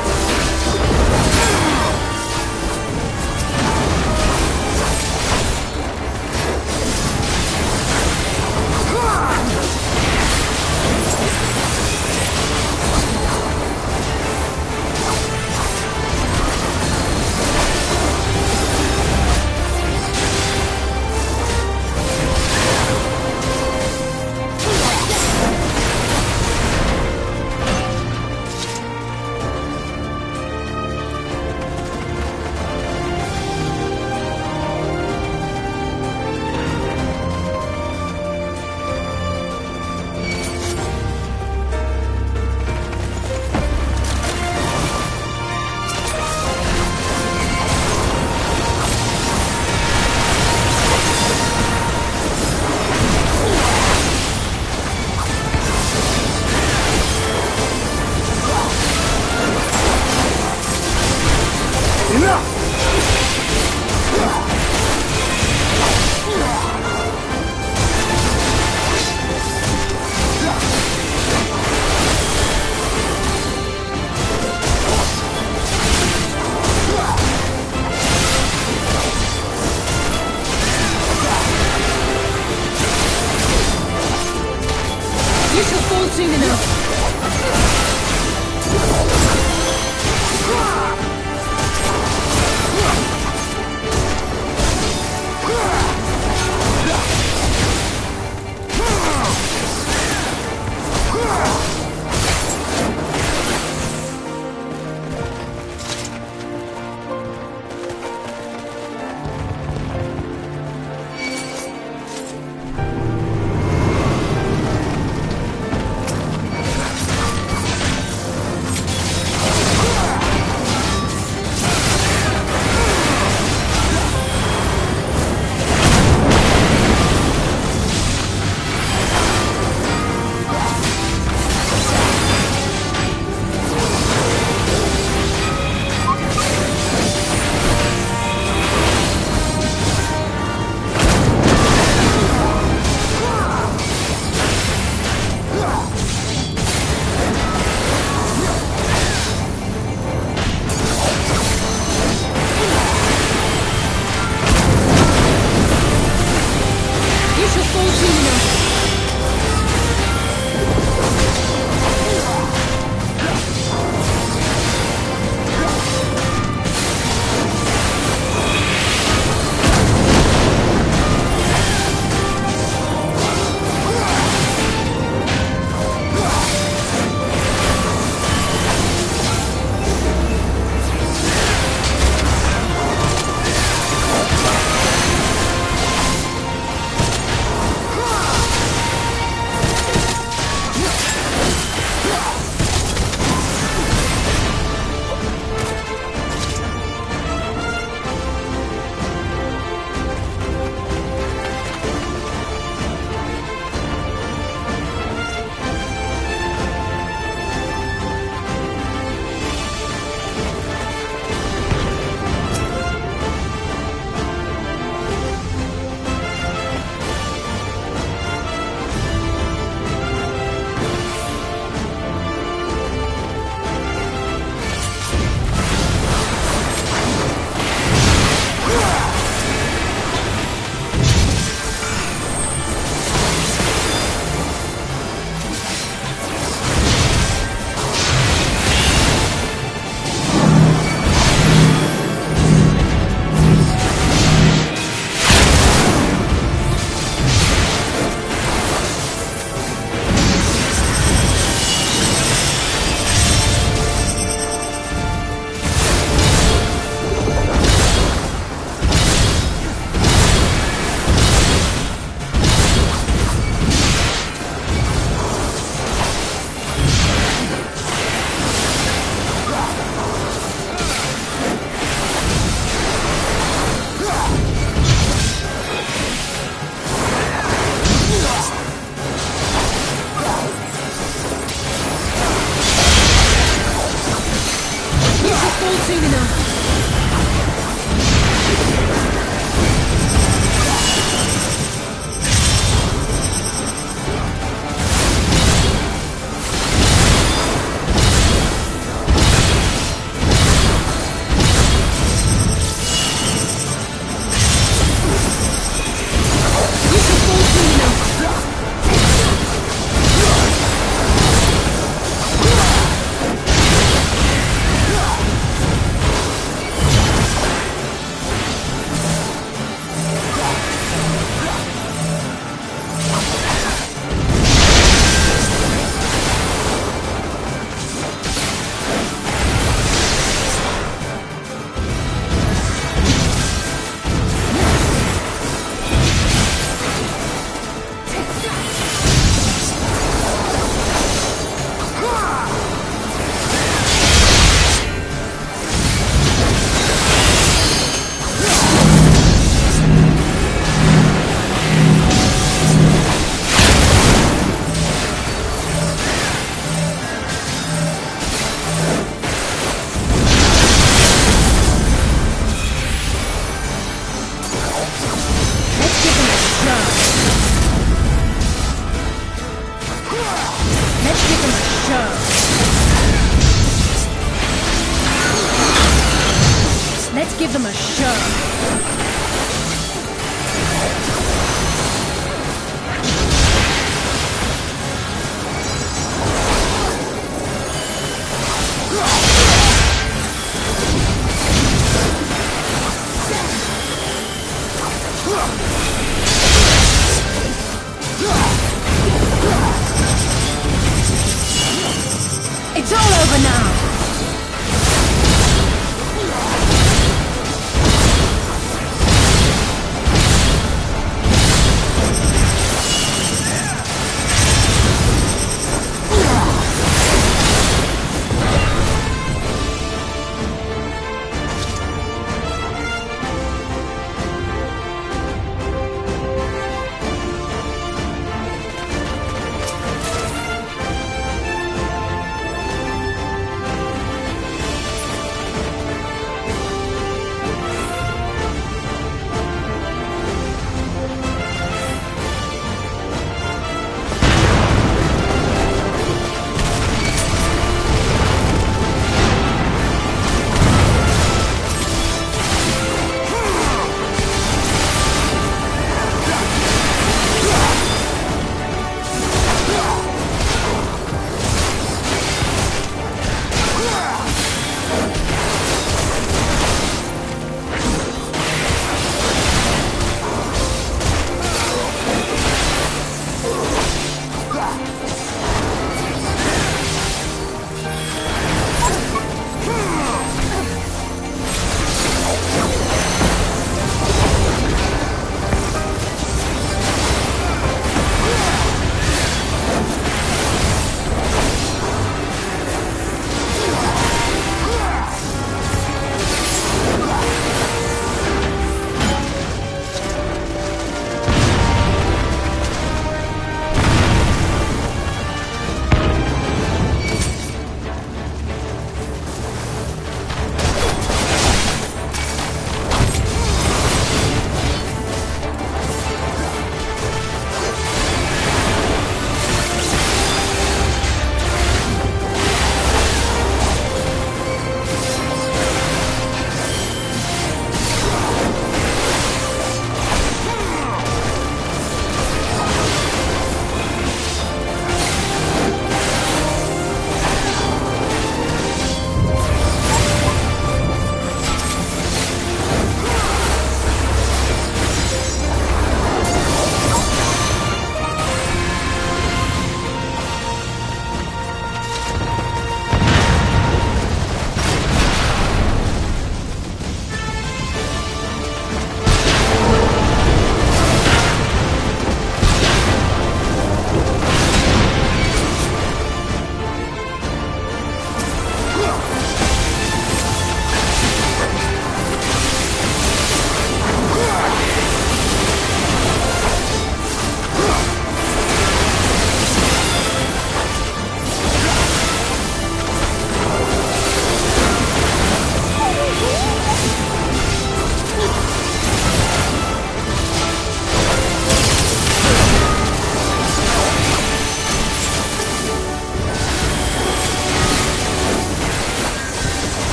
You shall fall soon enough! Let's give them a show. Let's give them a show. It's all over now!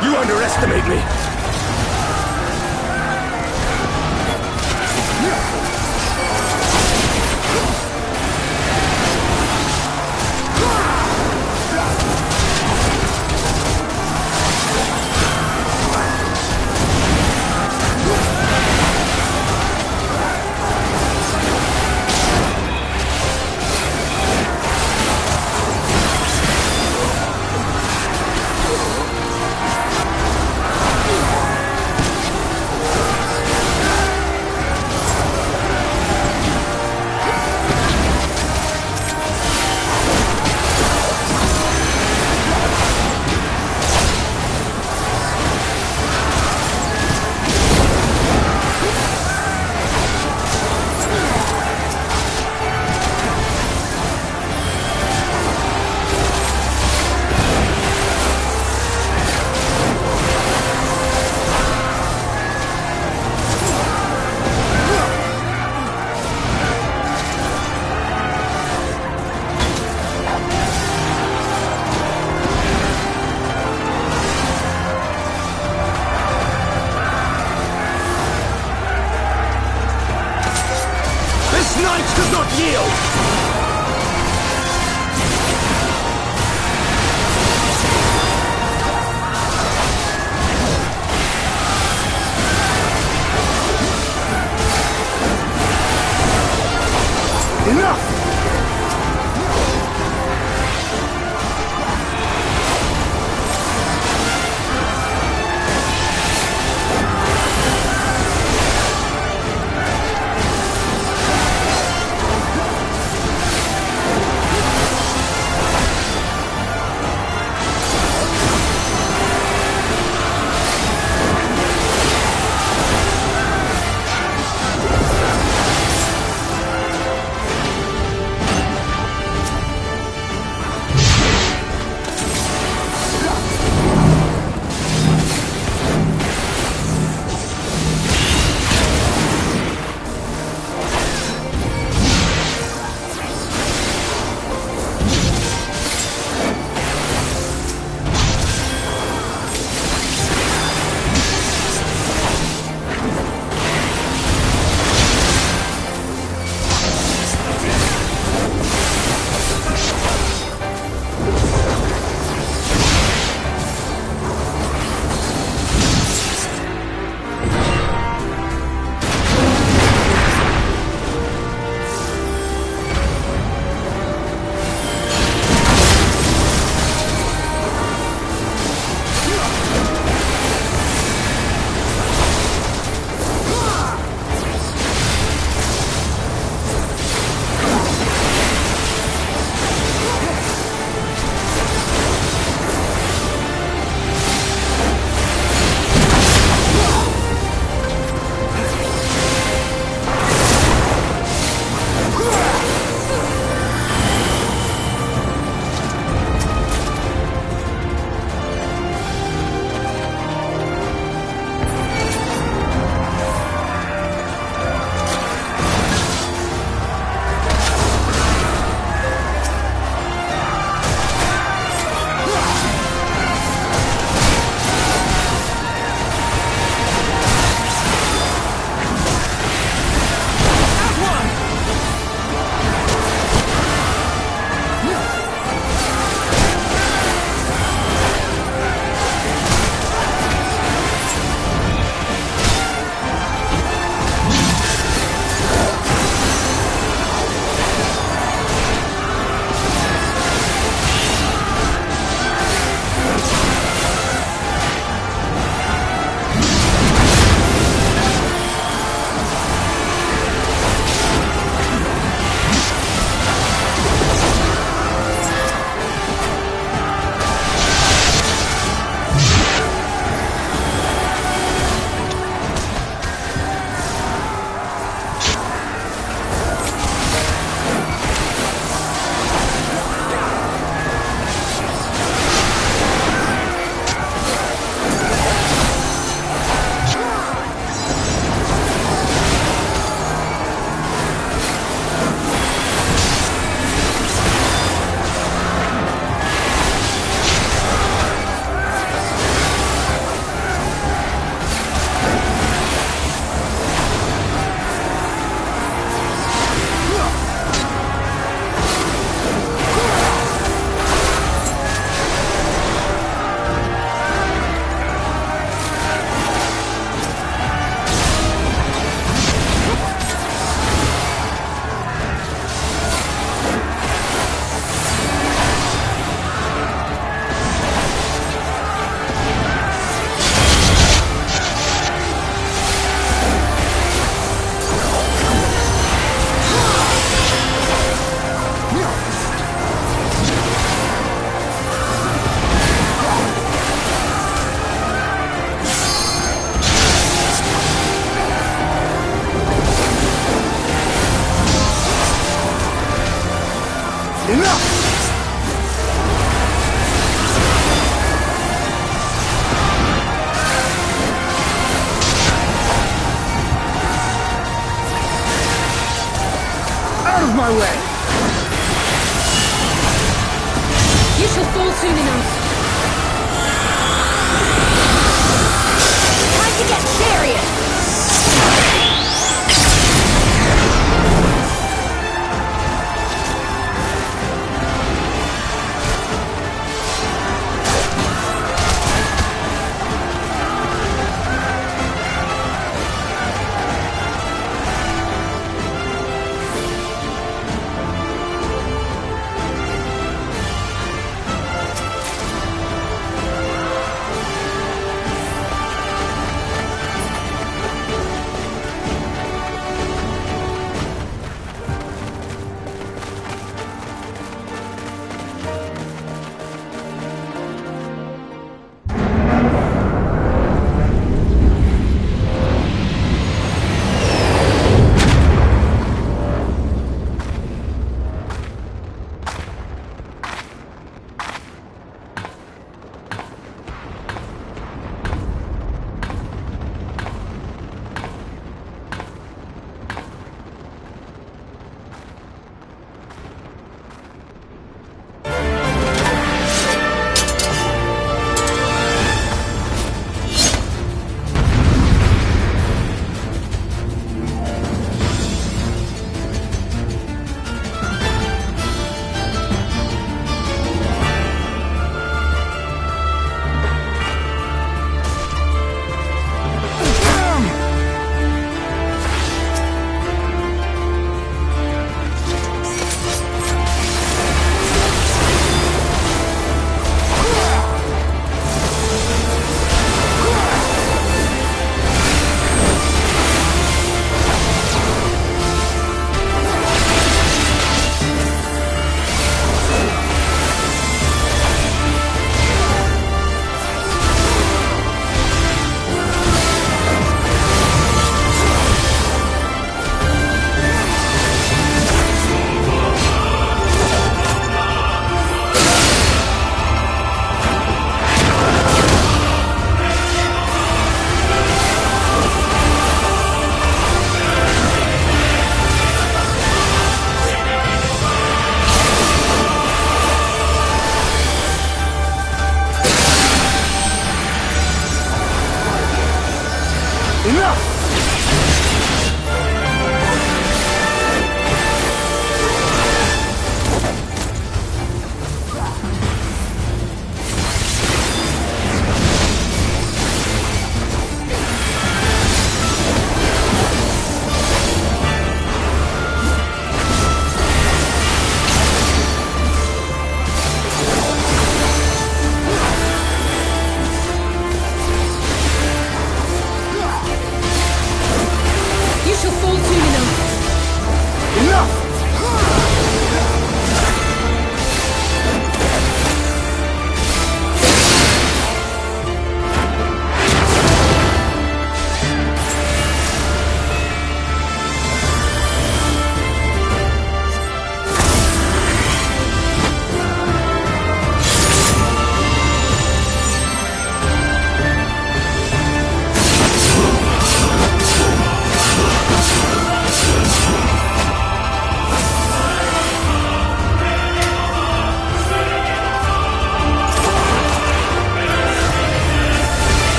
You underestimate me!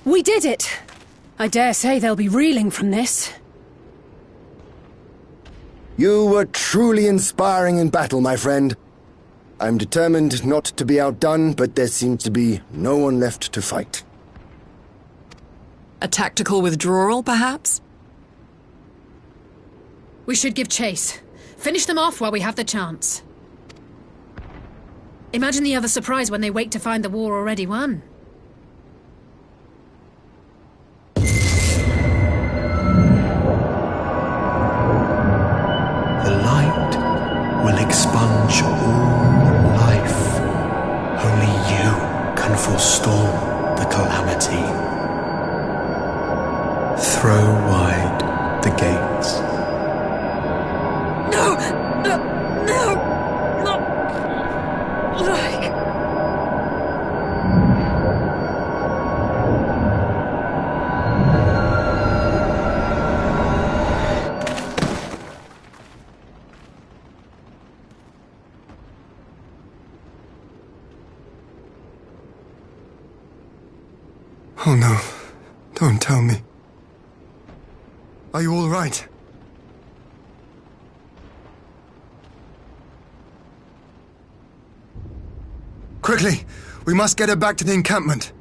We did it! I dare say they'll be reeling from this. You were truly inspiring in battle, my friend. I'm determined not to be outdone, but there seems to be no one left to fight. A tactical withdrawal, perhaps? We should give chase. Finish them off while we have the chance. Imagine the other surprise when they wake to find the war already won. The light will expunge all life. Only you can forestall the calamity. Throw wide the gates. No! No! No! Not like... Oh no, don't tell me. Are you all right? Quickly! We must get her back to the encampment.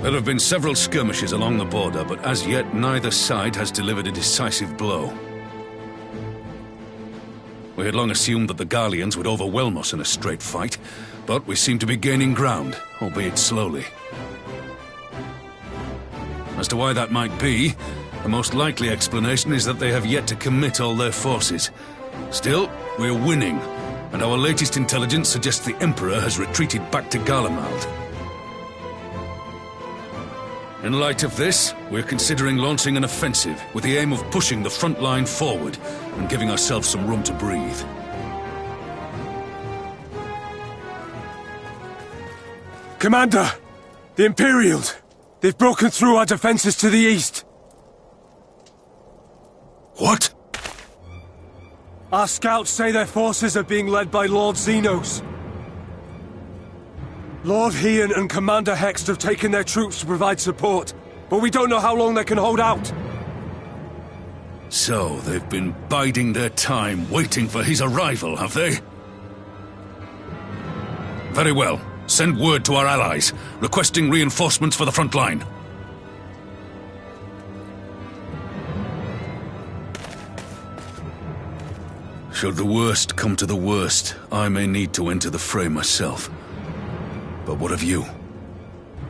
There have been several skirmishes along the border, but as yet neither side has delivered a decisive blow. We had long assumed that the Garleans would overwhelm us in a straight fight, but we seem to be gaining ground, albeit slowly. As to why that might be, the most likely explanation is that they have yet to commit all their forces. Still, we're winning, and our latest intelligence suggests the Emperor has retreated back to Garlemald. In light of this, we're considering launching an offensive with the aim of pushing the front line forward and giving ourselves some room to breathe. Commander! The Imperials! They've broken through our defenses to the east! What? Our scouts say their forces are being led by Lord Xenos. Lord Heian and Commander Hext have taken their troops to provide support, but we don't know how long they can hold out. So, they've been biding their time, waiting for his arrival, have they? Very well. Send word to our allies, requesting reinforcements for the front line. Should the worst come to the worst, I may need to enter the fray myself. But what of you?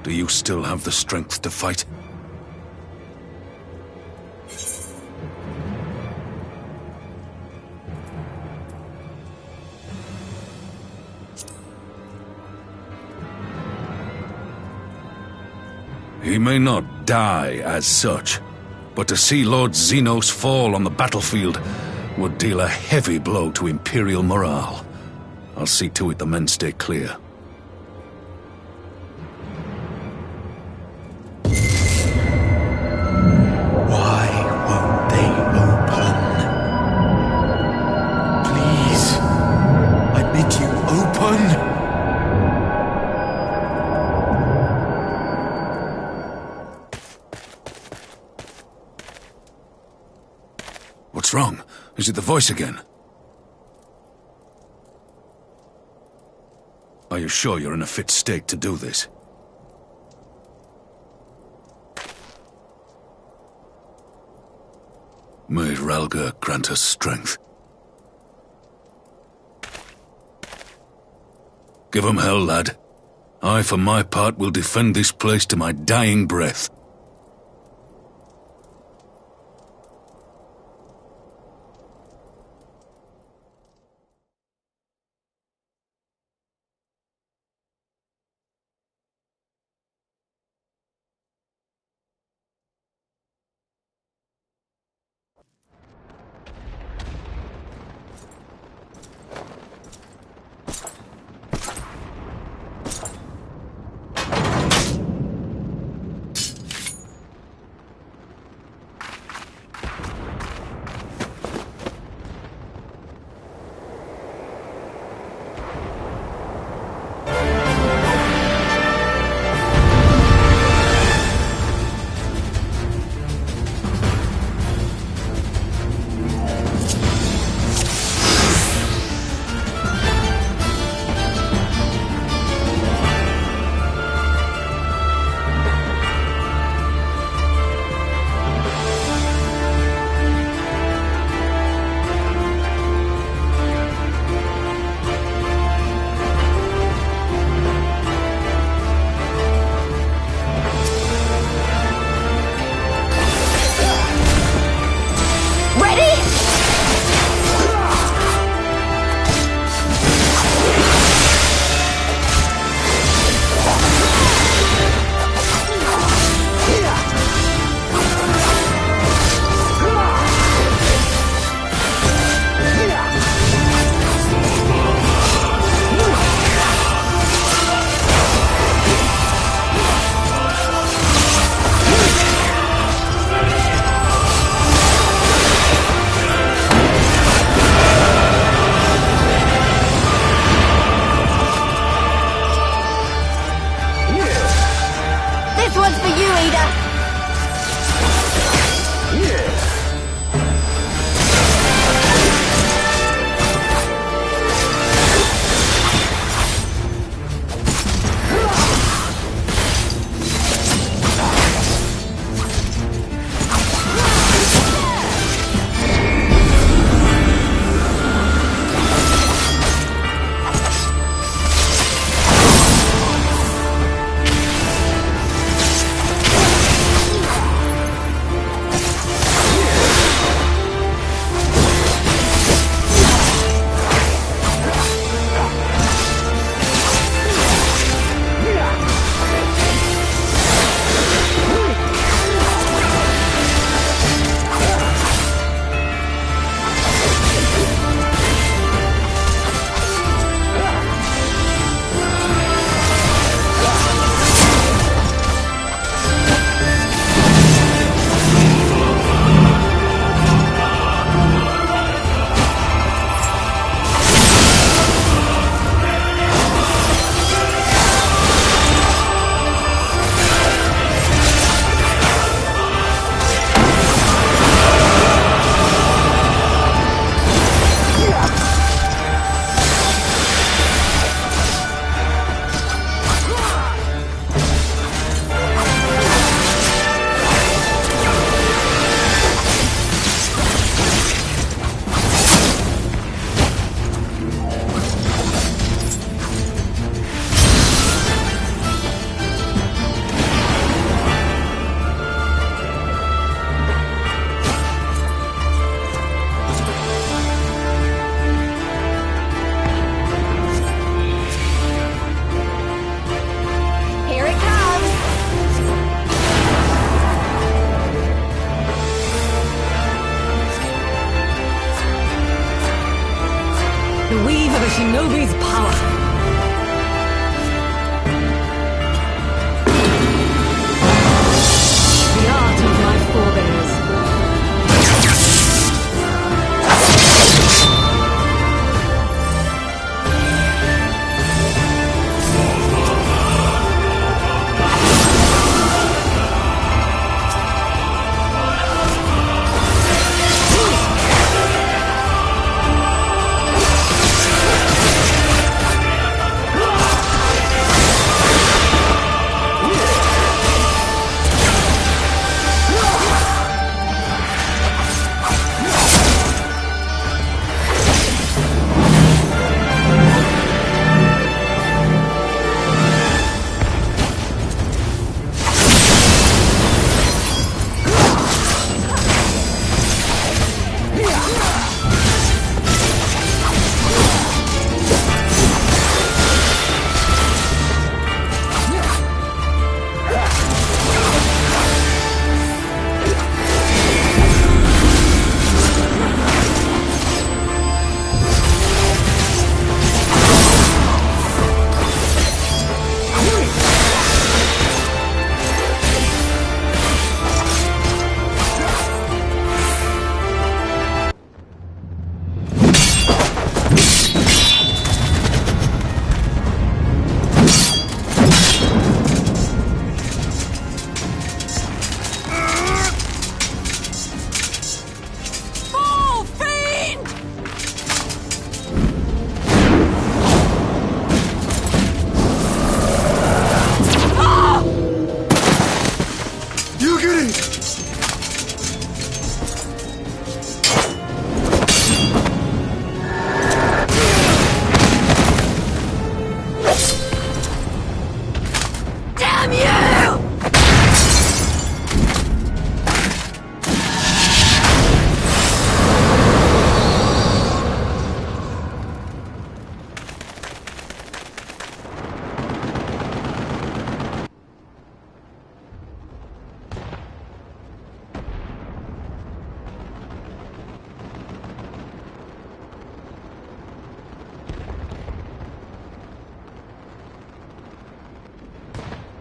Do you still have the strength to fight? He may not die as such, but to see Lord Xenos fall on the battlefield would deal a heavy blow to Imperial morale. I'll see to it the men stay clear. Why won't they open? Please, I bid you open! What's wrong? Is it the voice again? Are you sure you're in a fit state to do this? May Ralga grant us strength. Give 'em hell, lad. I, for my part, will defend this place to my dying breath. Shinobi's power. The art of my forebears.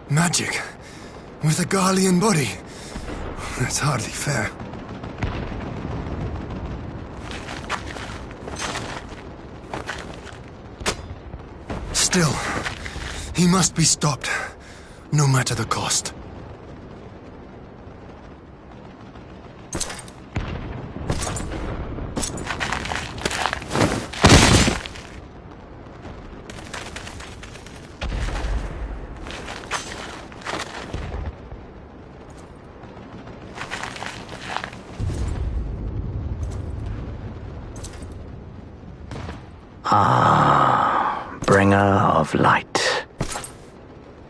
Magic? With a Garlean body? That's hardly fair. Still, he must be stopped, no matter the cost. Ah, bringer of light.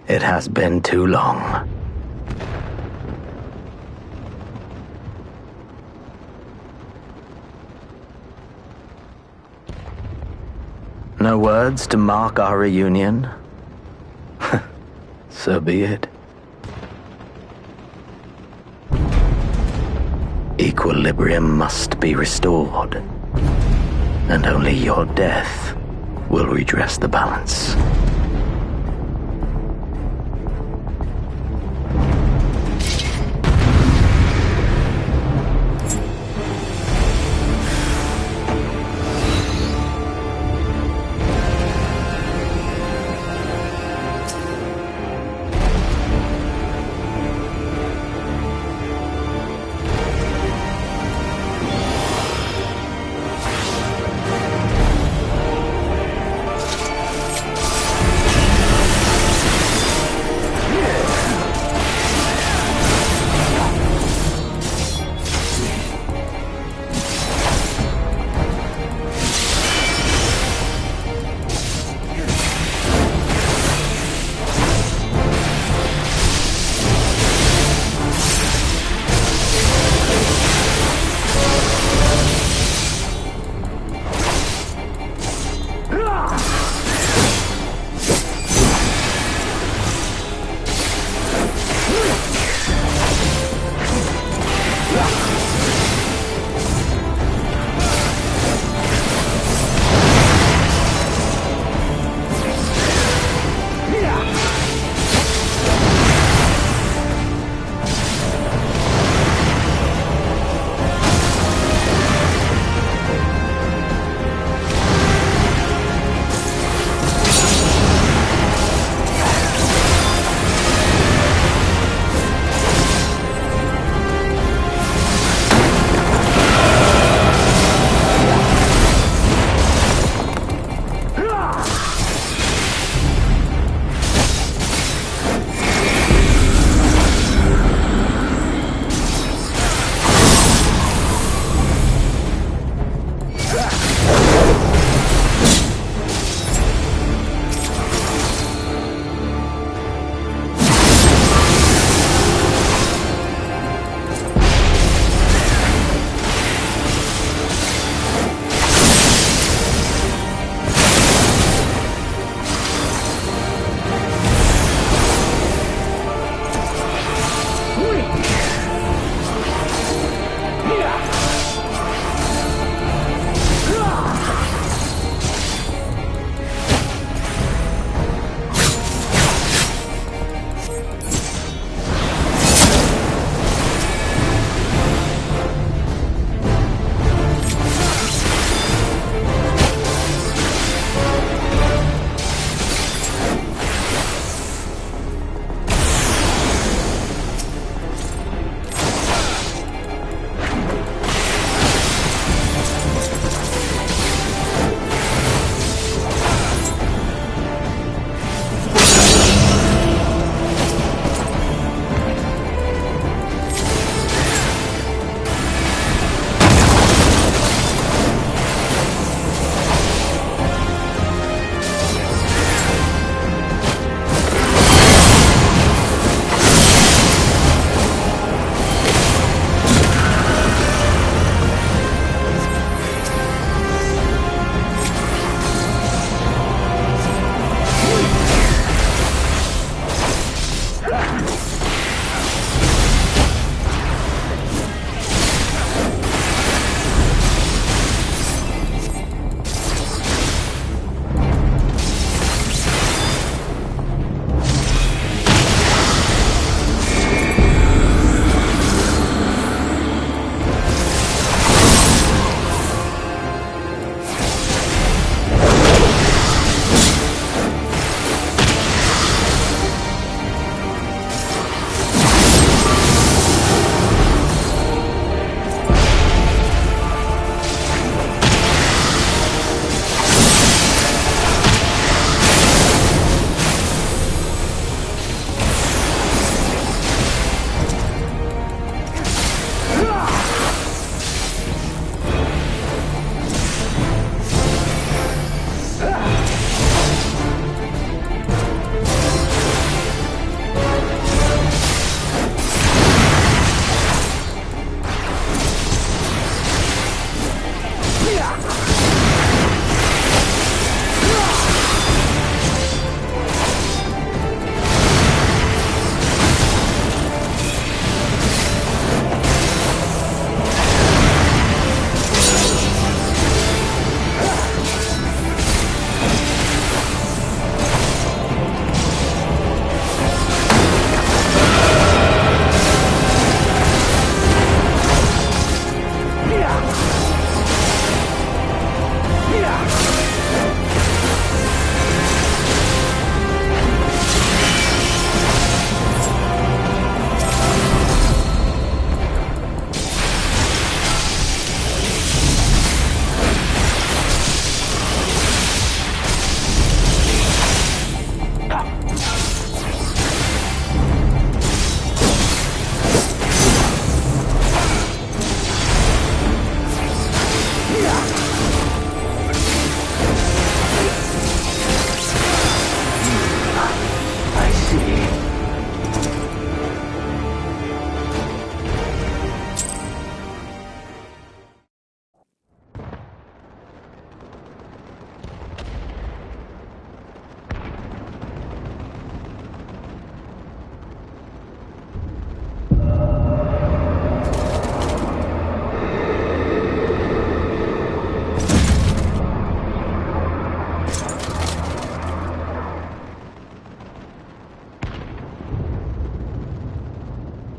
It has been too long. No words to mark our reunion? So be it. Equilibrium must be restored. And only your death will redress the balance.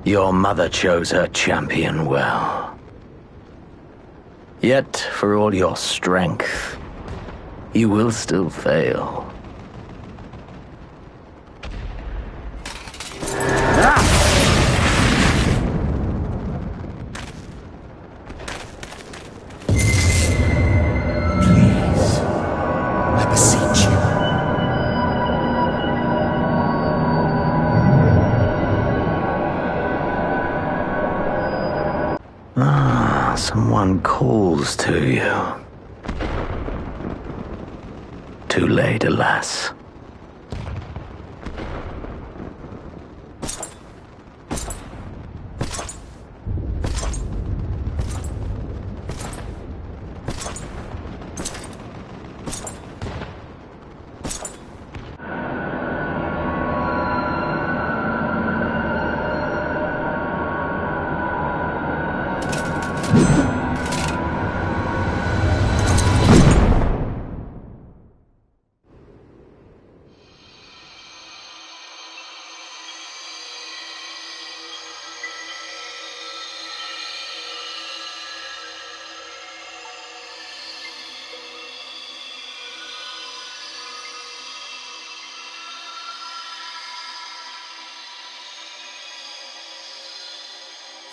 Your mother chose her champion well. Yet, for all your strength, you will still fail. Someone calls to you. Too late, alas.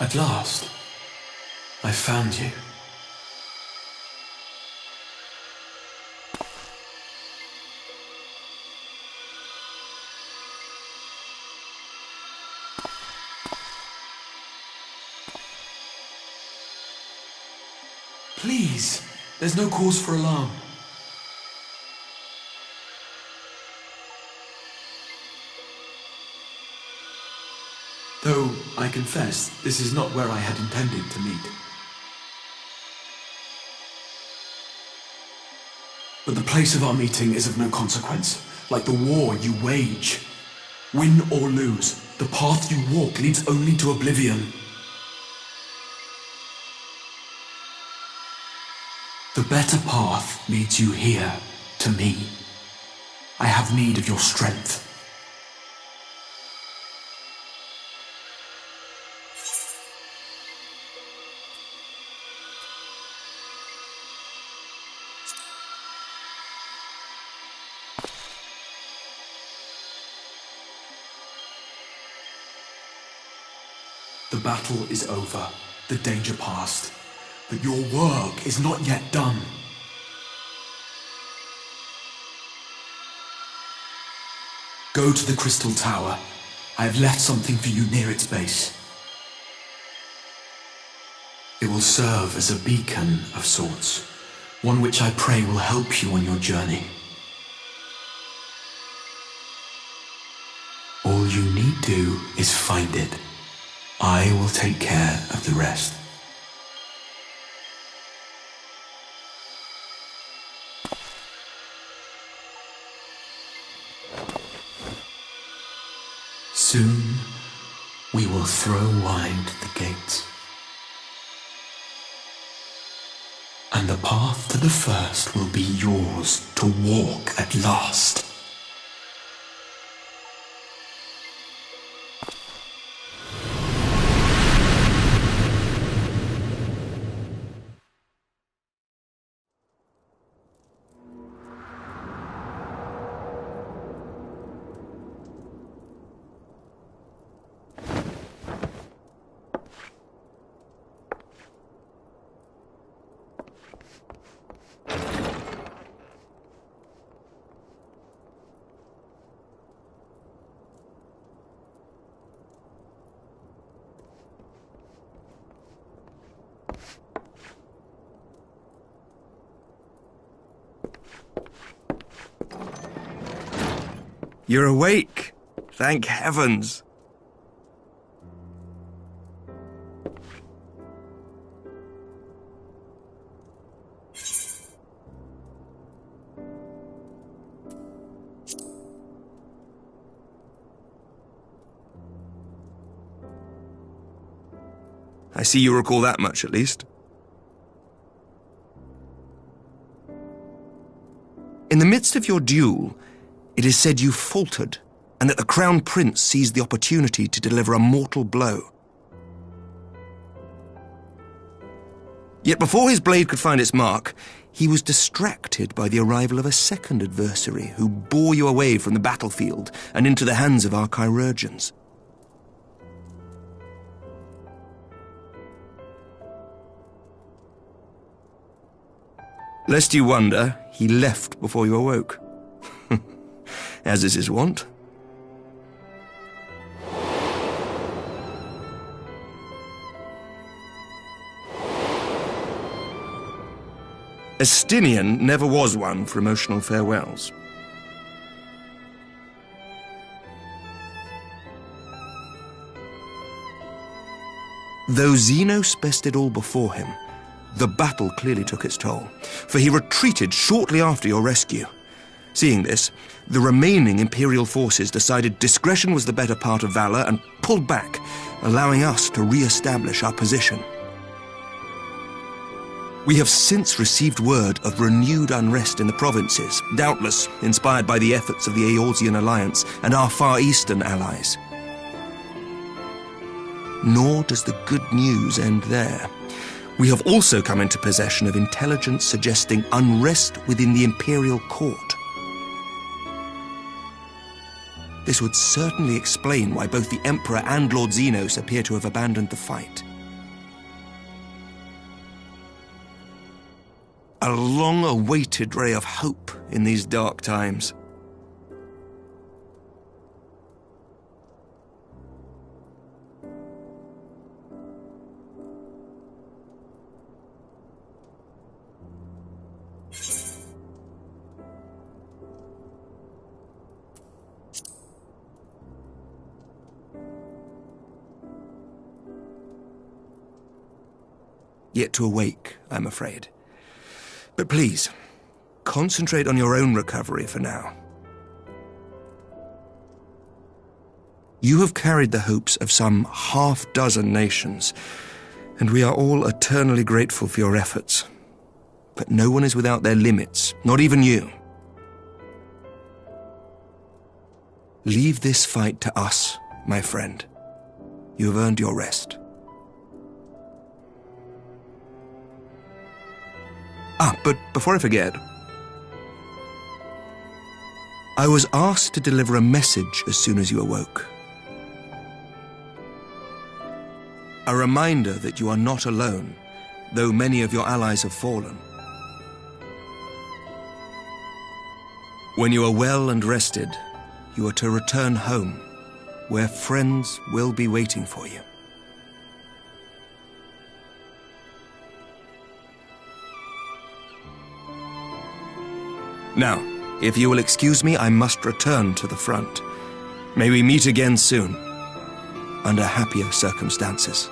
At last, I found you. Please, there's no cause for alarm. Though, I confess, this is not where I had intended to meet. But the place of our meeting is of no consequence, like the war you wage. Win or lose, the path you walk leads only to oblivion. The better path leads you here, to me. I have need of your strength. The battle is over, the danger past, but your work is not yet done. Go to the Crystal Tower. I have left something for you near its base. It will serve as a beacon of sorts, one which I pray will help you on your journey. All you need do is find it. I will take care of the rest. Soon, we will throw wide the gates. And the path to the first will be yours to walk at last. You're awake. Thank heavens. I see you recall that much, at least. In the midst of your duel, it is said you faltered, and that the Crown Prince seized the opportunity to deliver a mortal blow. Yet before his blade could find its mark, he was distracted by the arrival of a second adversary who bore you away from the battlefield and into the hands of our chirurgeons. Lest you wonder, he left before you awoke. As is his wont. Estinian never was one for emotional farewells. Though Xenos bested all before him, the battle clearly took its toll, for he retreated shortly after your rescue. Seeing this, the remaining Imperial forces decided discretion was the better part of valor and pulled back, allowing us to re-establish our position. We have since received word of renewed unrest in the provinces, doubtless inspired by the efforts of the Eorzean Alliance and our Far Eastern allies. Nor does the good news end there. We have also come into possession of intelligence suggesting unrest within the Imperial Court. This would certainly explain why both the Emperor and Lord Xenos appear to have abandoned the fight. A long-awaited ray of hope in these dark times. Yet to awake, I'm afraid. But please, concentrate on your own recovery for now. You have carried the hopes of some half-dozen nations, and we are all eternally grateful for your efforts. But no one is without their limits, not even you. Leave this fight to us, my friend. You have earned your rest. But before I forget, I was asked to deliver a message as soon as you awoke. A reminder that you are not alone, though many of your allies have fallen. When you are well and rested, you are to return home, where friends will be waiting for you. Now, if you will excuse me, I must return to the front. May we meet again soon, under happier circumstances.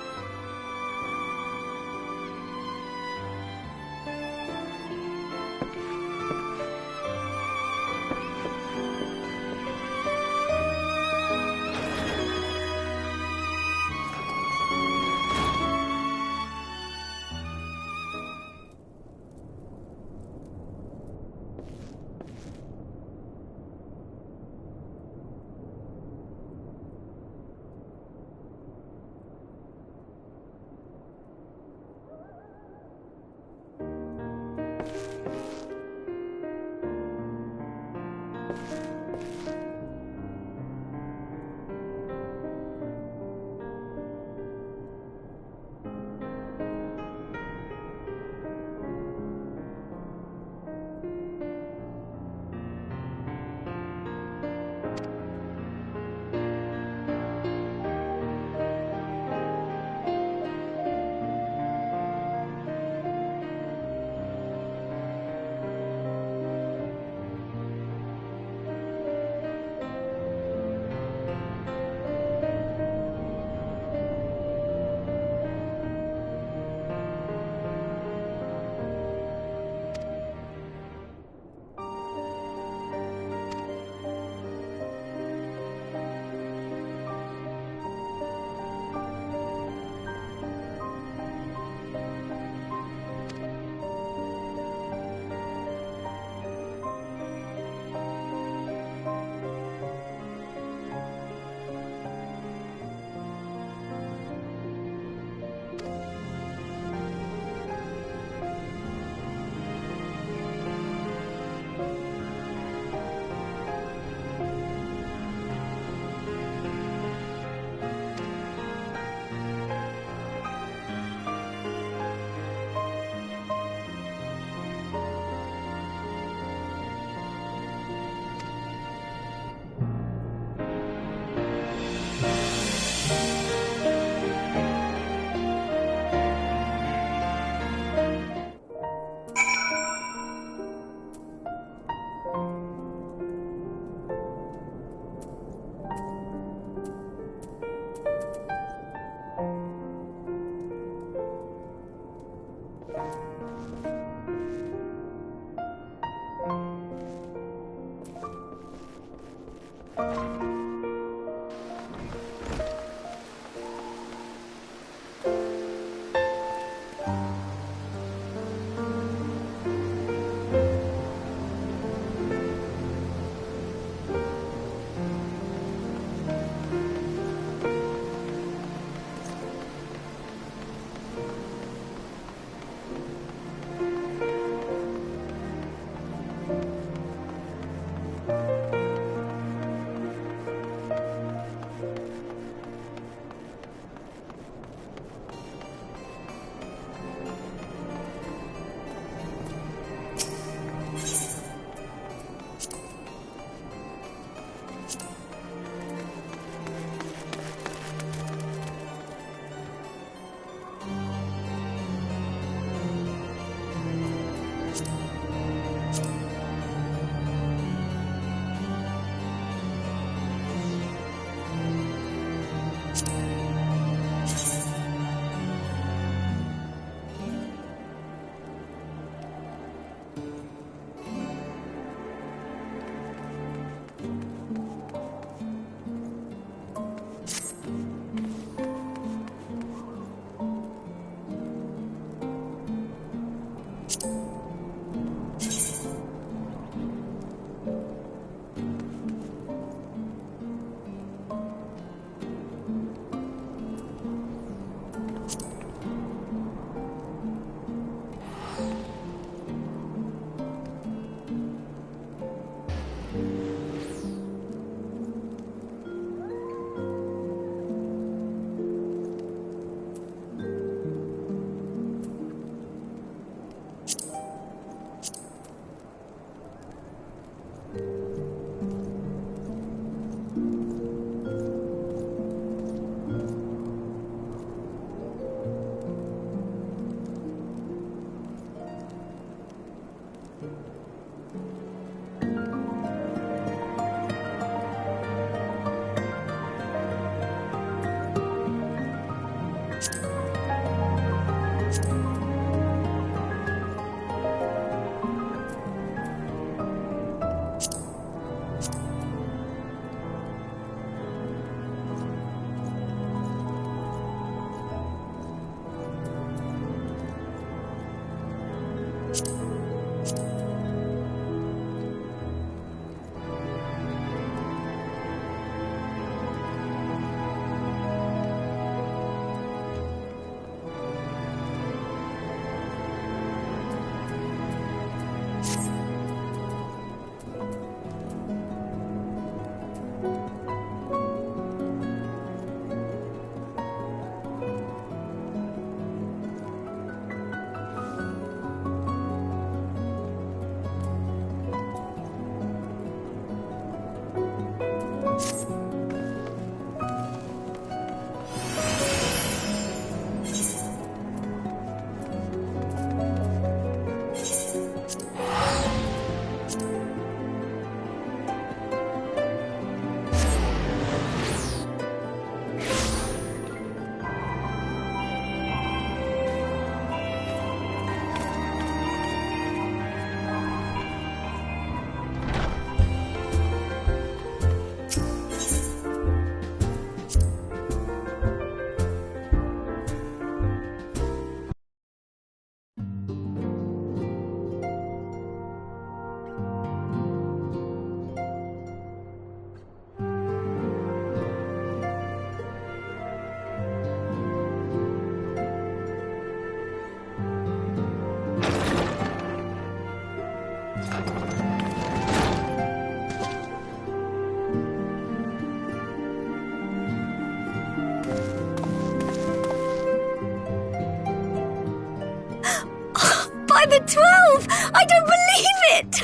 the 12! I don't believe it!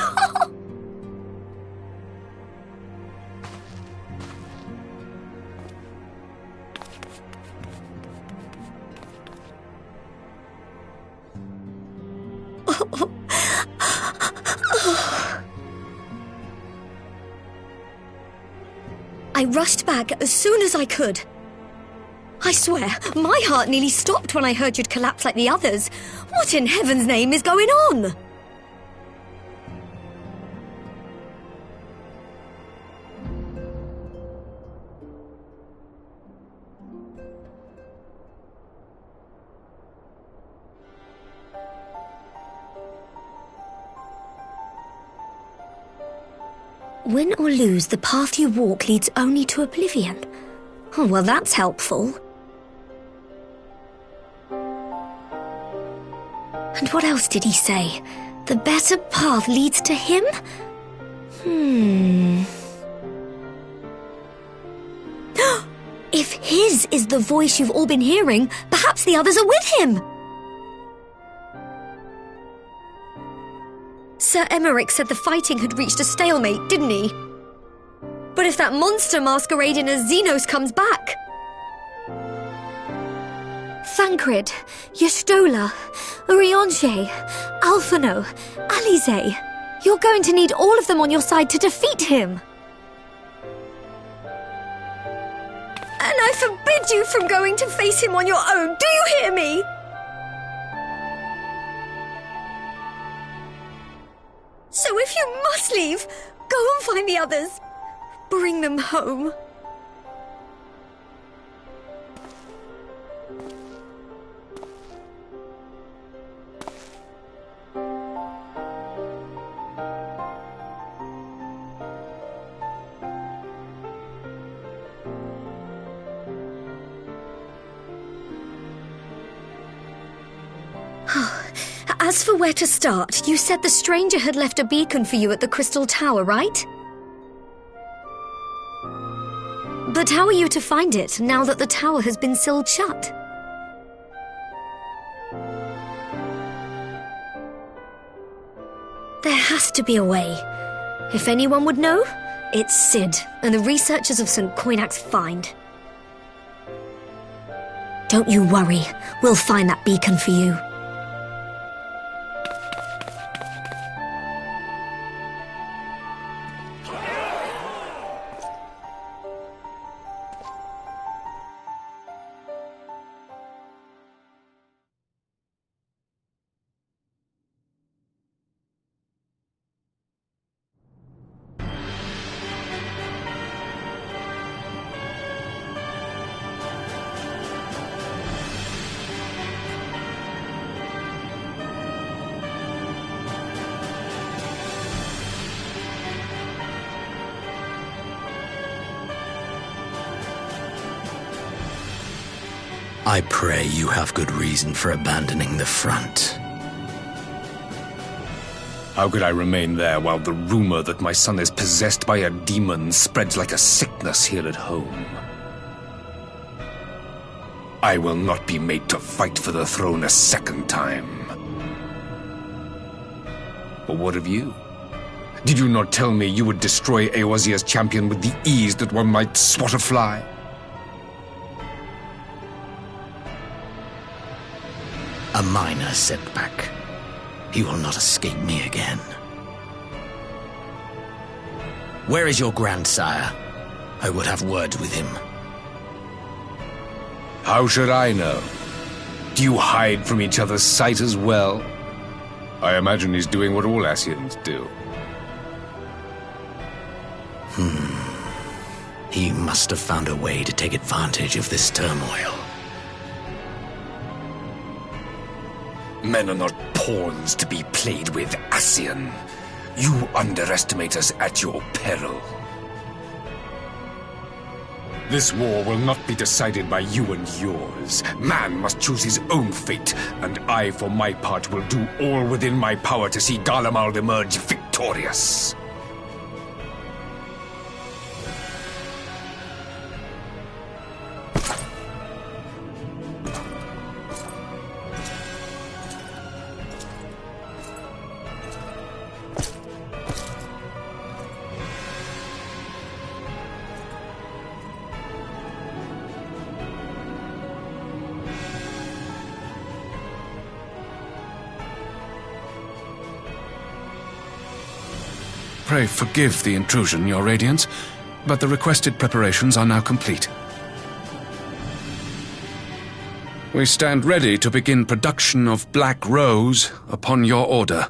I rushed back as soon as I could. I swear, my heart nearly stopped when I heard you'd collapse like the others. What in heaven's name is going on? Win or lose, the path you walk leads only to oblivion. Oh, well, that's helpful. And what else did he say? The better path leads to him? If his is the voice you've all been hearing, perhaps the others are with him. Sir Emmerich said the fighting had reached a stalemate, didn't he? But if that monster masquerading as Xenos comes back... Thancred, Y'shtola, Urianger, Alphino, Alize... You're going to need all of them on your side to defeat him. And I forbid you from going to face him on your own, do you hear me? So if you must leave, go and find the others. Bring them home. As for where to start, you said the stranger had left a beacon for you at the Crystal Tower, right? But how are you to find it, now that the tower has been sealed shut? There has to be a way. If anyone would know, it's Sid and the researchers of St. Koinak's find. Don't you worry, we'll find that beacon for you. I pray you have good reason for abandoning the front. How could I remain there while the rumor that my son is possessed by a demon spreads like a sickness here at home? I will not be made to fight for the throne a second time. But what of you? Did you not tell me you would destroy Eorzea's champion with the ease that one might swat a fly? A minor setback. He will not escape me again. Where is your grandsire? I would have words with him. How should I know? Do you hide from each other's sight as well? I imagine he's doing what all Ascians do. He must have found a way to take advantage of this turmoil. Men are not pawns to be played with, Ascian. You underestimate us at your peril. This war will not be decided by you and yours. Man must choose his own fate, and I, for my part, will do all within my power to see Garlemald emerge victorious. Pray forgive the intrusion, Your Radiance, but the requested preparations are now complete. We stand ready to begin production of Black Rose upon your order.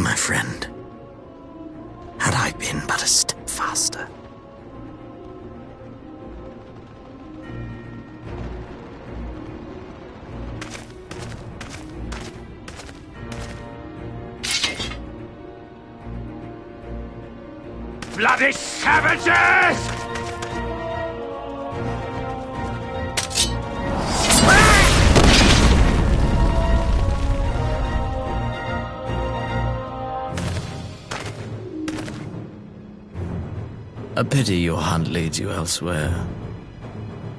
my friend. Had I been but a step faster. Bloody savages! A pity your hunt leads you elsewhere.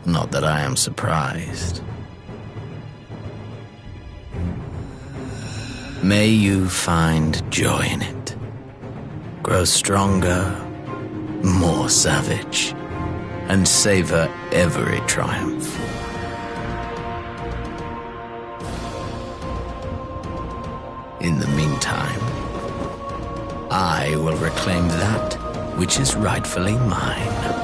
Not that I am surprised. May you find joy in it. Grow stronger, more savage, and savor every triumph. In the meantime, I will reclaim that which is rightfully mine.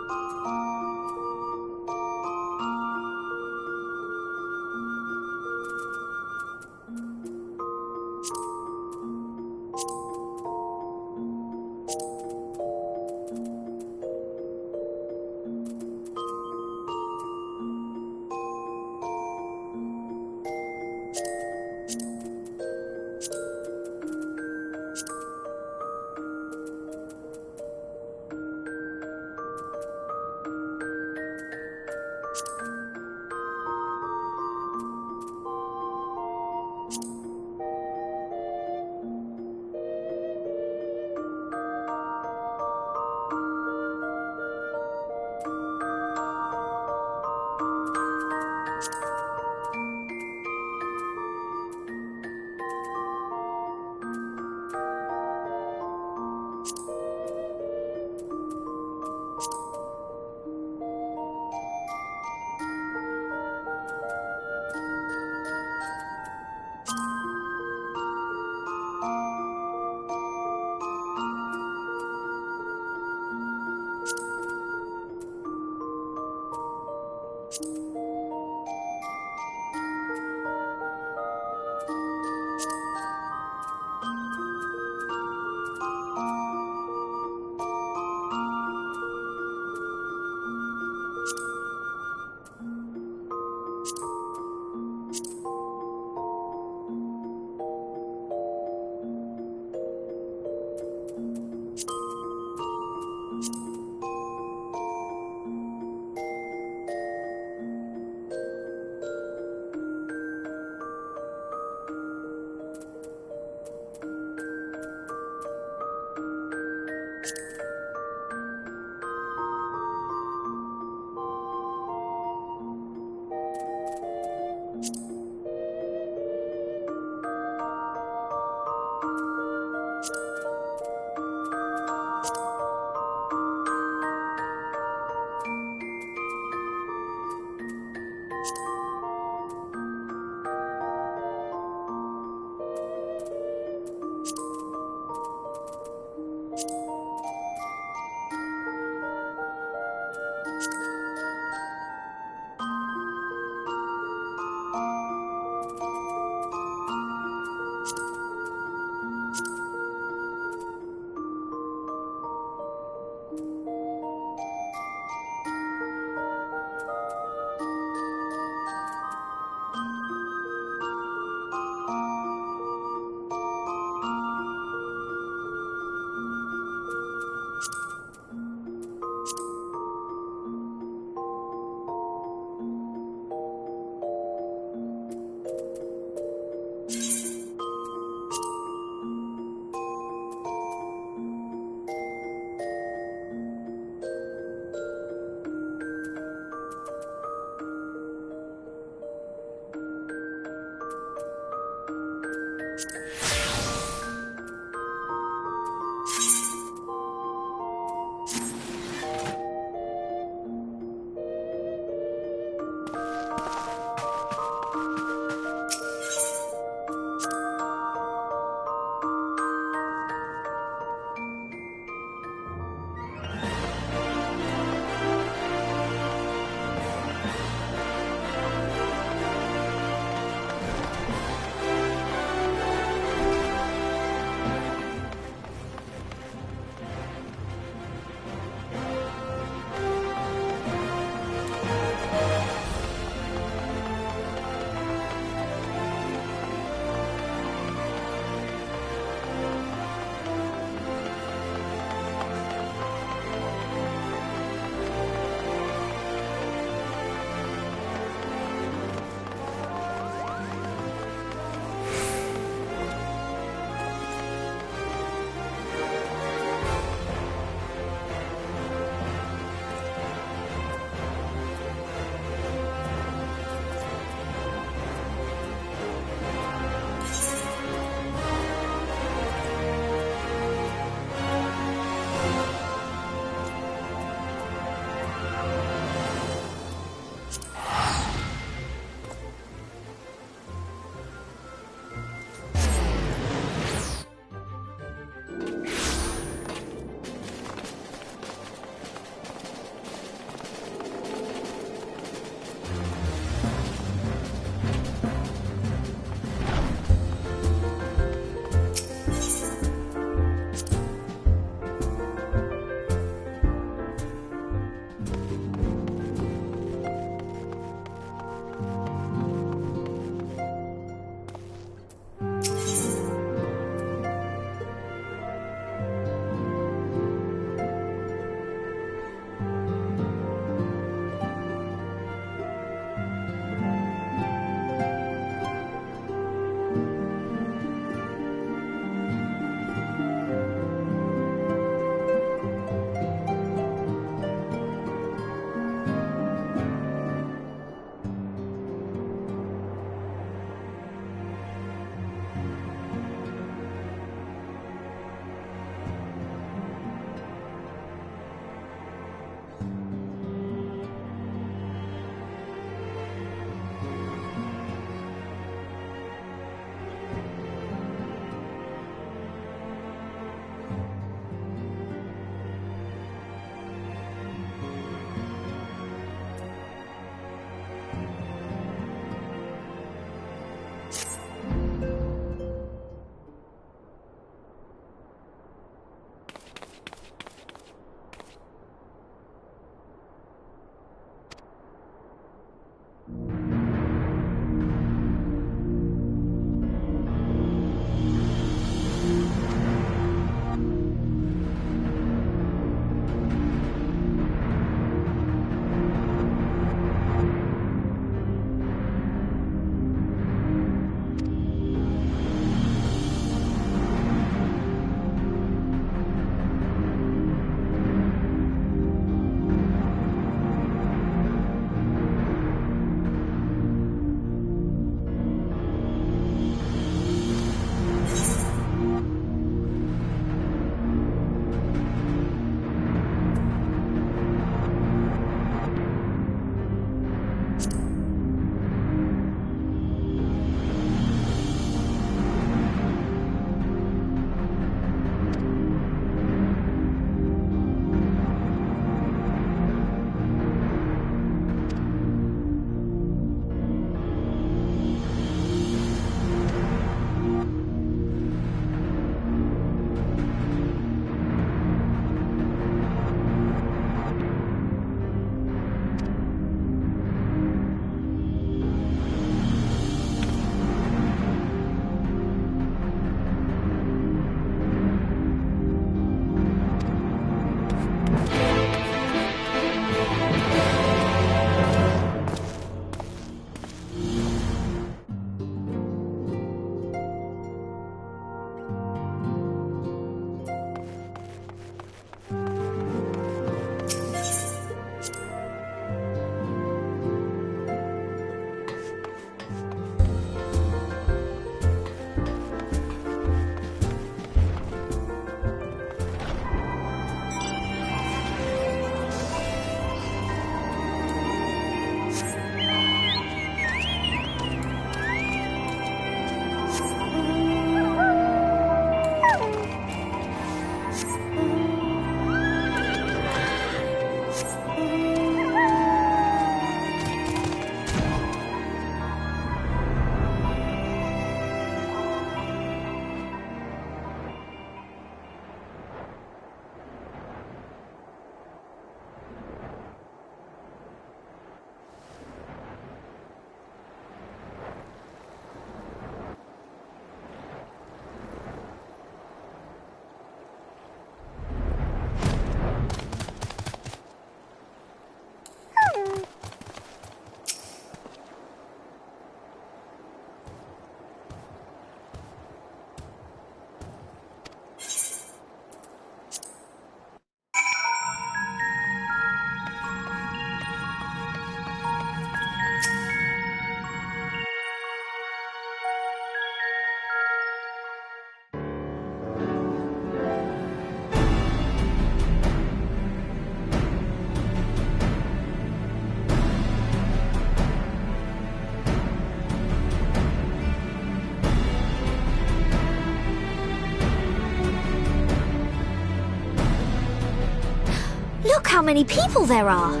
Look how many people there are!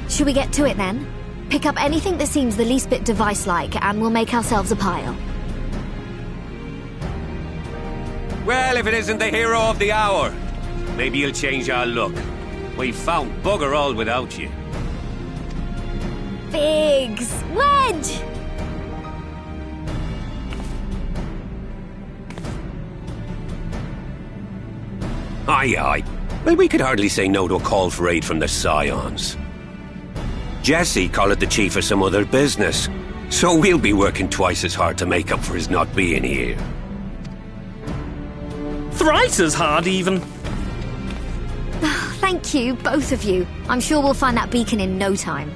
Should we get to it then? Pick up anything that seems the least bit device-like, and we'll make ourselves a pile. Well, if it isn't the hero of the hour, maybe you'll change our look. We've found bugger all without you. Biggs! Wedge! Aye, aye. Well, we could hardly say no to a call for aid from the Scions. Jesse called the chief of some other business, so we'll be working twice as hard to make up for his not being here. Thrice as hard, even. Thank you, both of you. I'm sure we'll find that beacon in no time.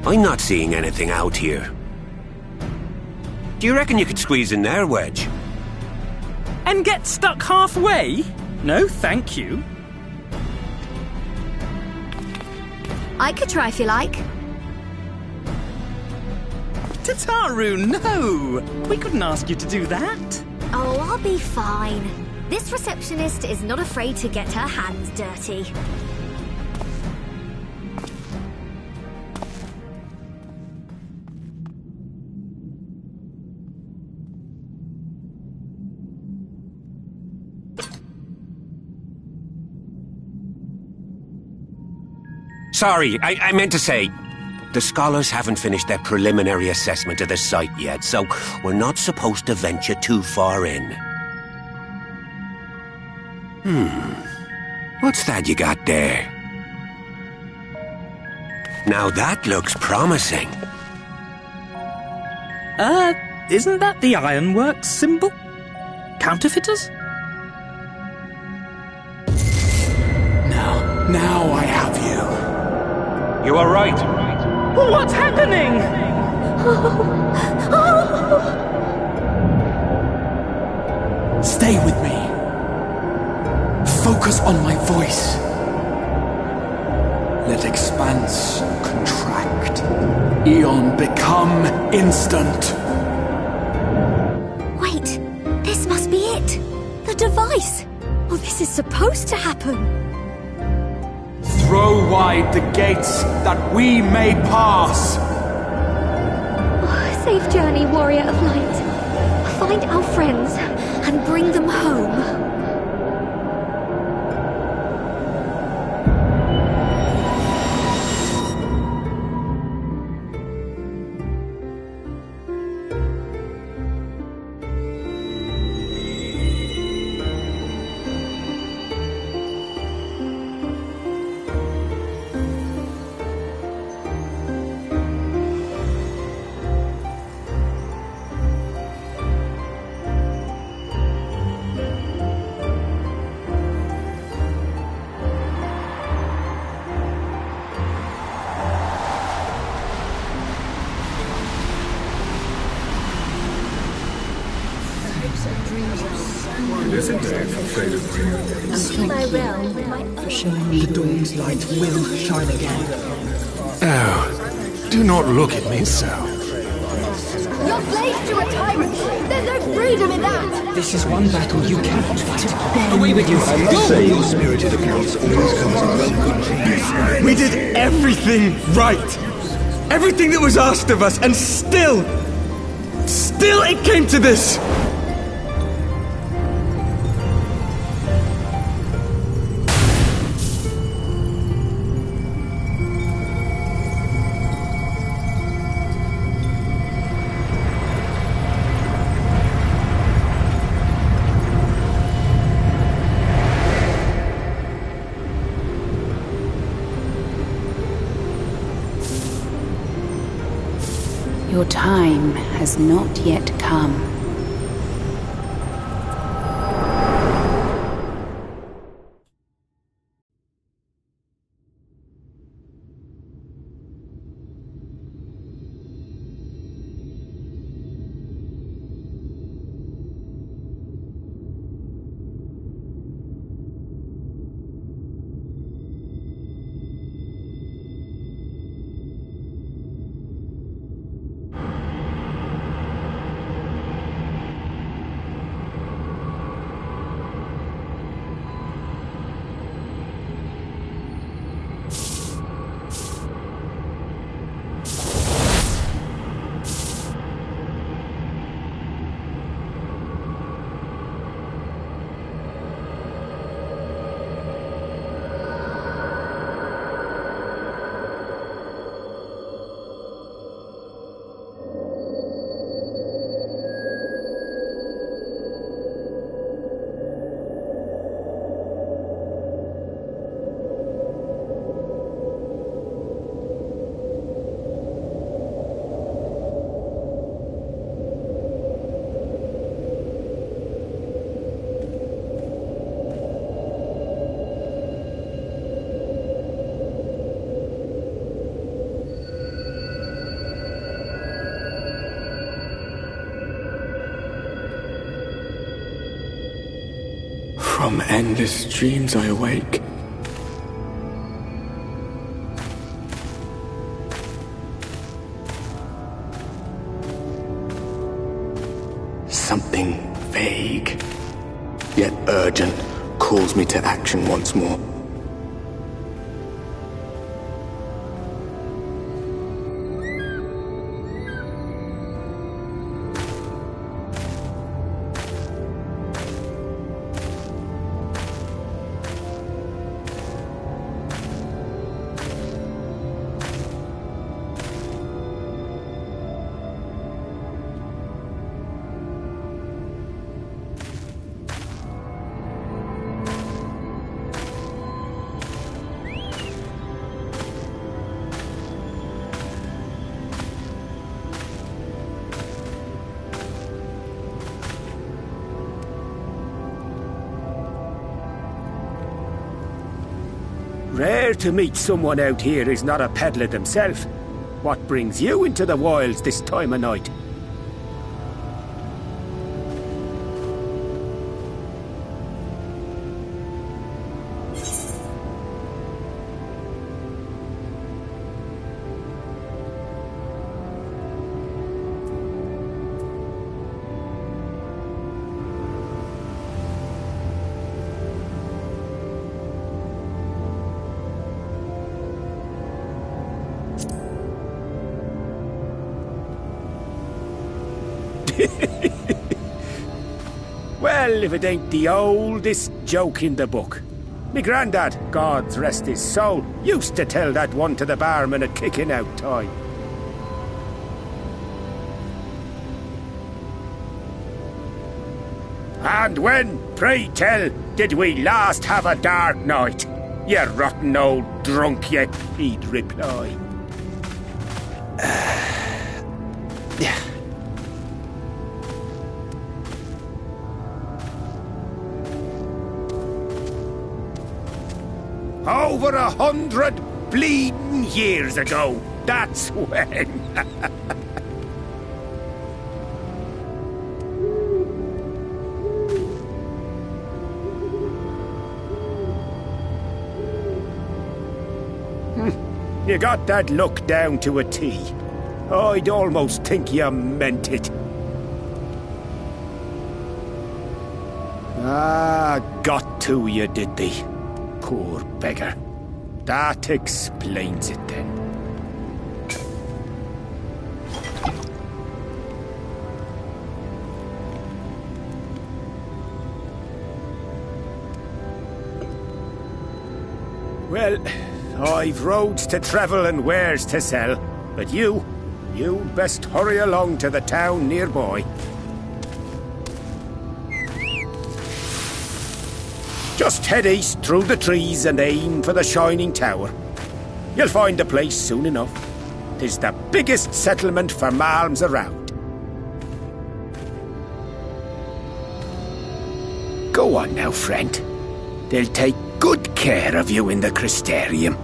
I'm not seeing anything out here. Do you reckon you could squeeze in there, Wedge? And get stuck halfway? No, thank you. I could try if you like. Tataru, no! We couldn't ask you to do that. Oh, I'll be fine. This receptionist is not afraid to get her hands dirty. Sorry, I meant to say, the scholars haven't finished their preliminary assessment of the site yet, so we're not supposed to venture too far in. What's that you got there? Now that looks promising. Isn't that the Ironworks symbol? Counterfeiters? Now I have you. You are right. What's happening? Stay with me. Focus on my voice. Let expanse contract. Eon become instant. Wait, this must be it. The device. Oh, this is supposed to happen. Throw wide the gates that we may pass. Oh, safe journey, warrior of light. Find our friends and bring them home. For showing me the dawn's light will shine again. Oh, do not look at me so. You're slaves to a tyrant! There's no freedom in that! This is one battle you cannot fight. Away with you! I must say your spirited accounts always comes in well. We did everything right! Everything that was asked of us, and still it came to this! Your time has not yet come. From endless dreams I awake. Something vague, yet urgent, calls me to action once more. Rare to meet someone out here who's not a peddler themselves. What brings you into the wilds this time of night? Well, if it ain't the oldest joke in the book. Me grandad, God rest his soul, used to tell that one to the barman at kicking out time. And when, pray tell, did we last have a dark night? You rotten old drunk, you, he'd reply. Yeah. Over 100 bleeding years ago, that's when. You got that look down to a T. I'd almost think you meant it. Ah, got to you, did they? Poor beggar. That explains it then. Well, I've roads to travel and wares to sell, but you'd best hurry along to the town nearby. Just head east through the trees and aim for the Shining Tower. You'll find the place soon enough. 'Tis the biggest settlement for malms around. Go on now, friend. They'll take good care of you in the Crystarium.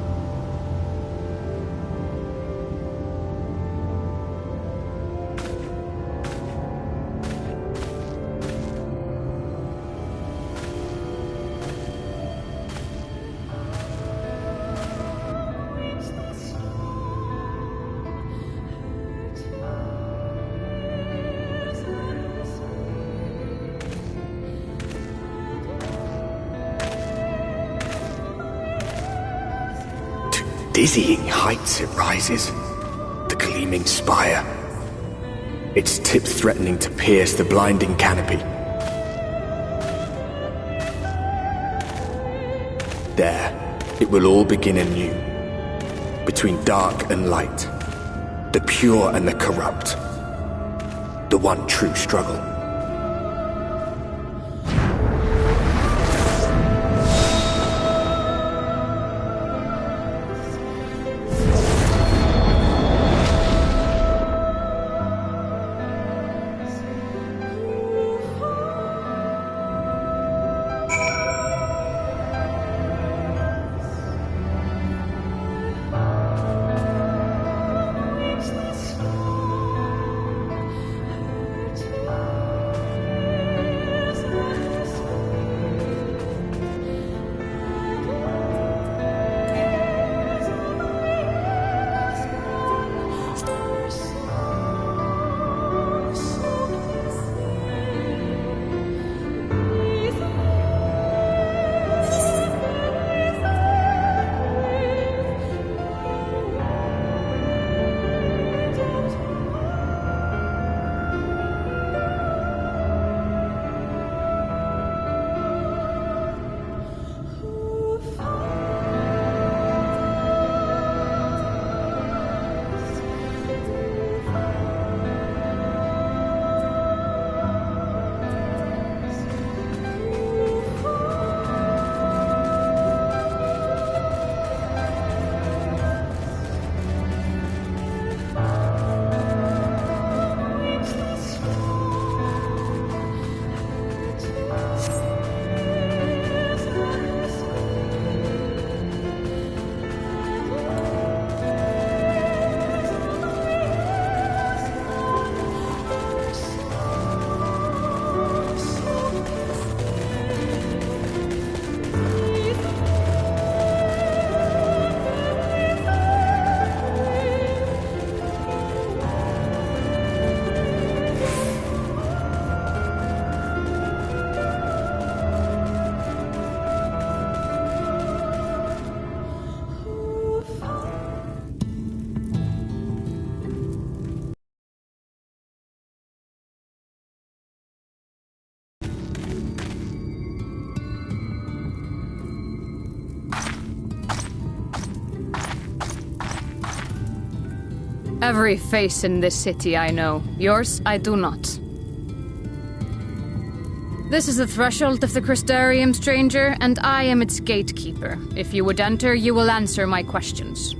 Dizzying heights it rises, the gleaming spire, its tips threatening to pierce the blinding canopy. There, it will all begin anew, between dark and light, the pure and the corrupt, the one true struggle. Every face in this city I know. Yours, I do not. This is the threshold of the Crystarium, stranger, and I am its gatekeeper. If you would enter, you will answer my questions.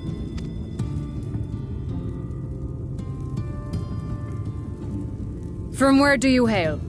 From where do you hail?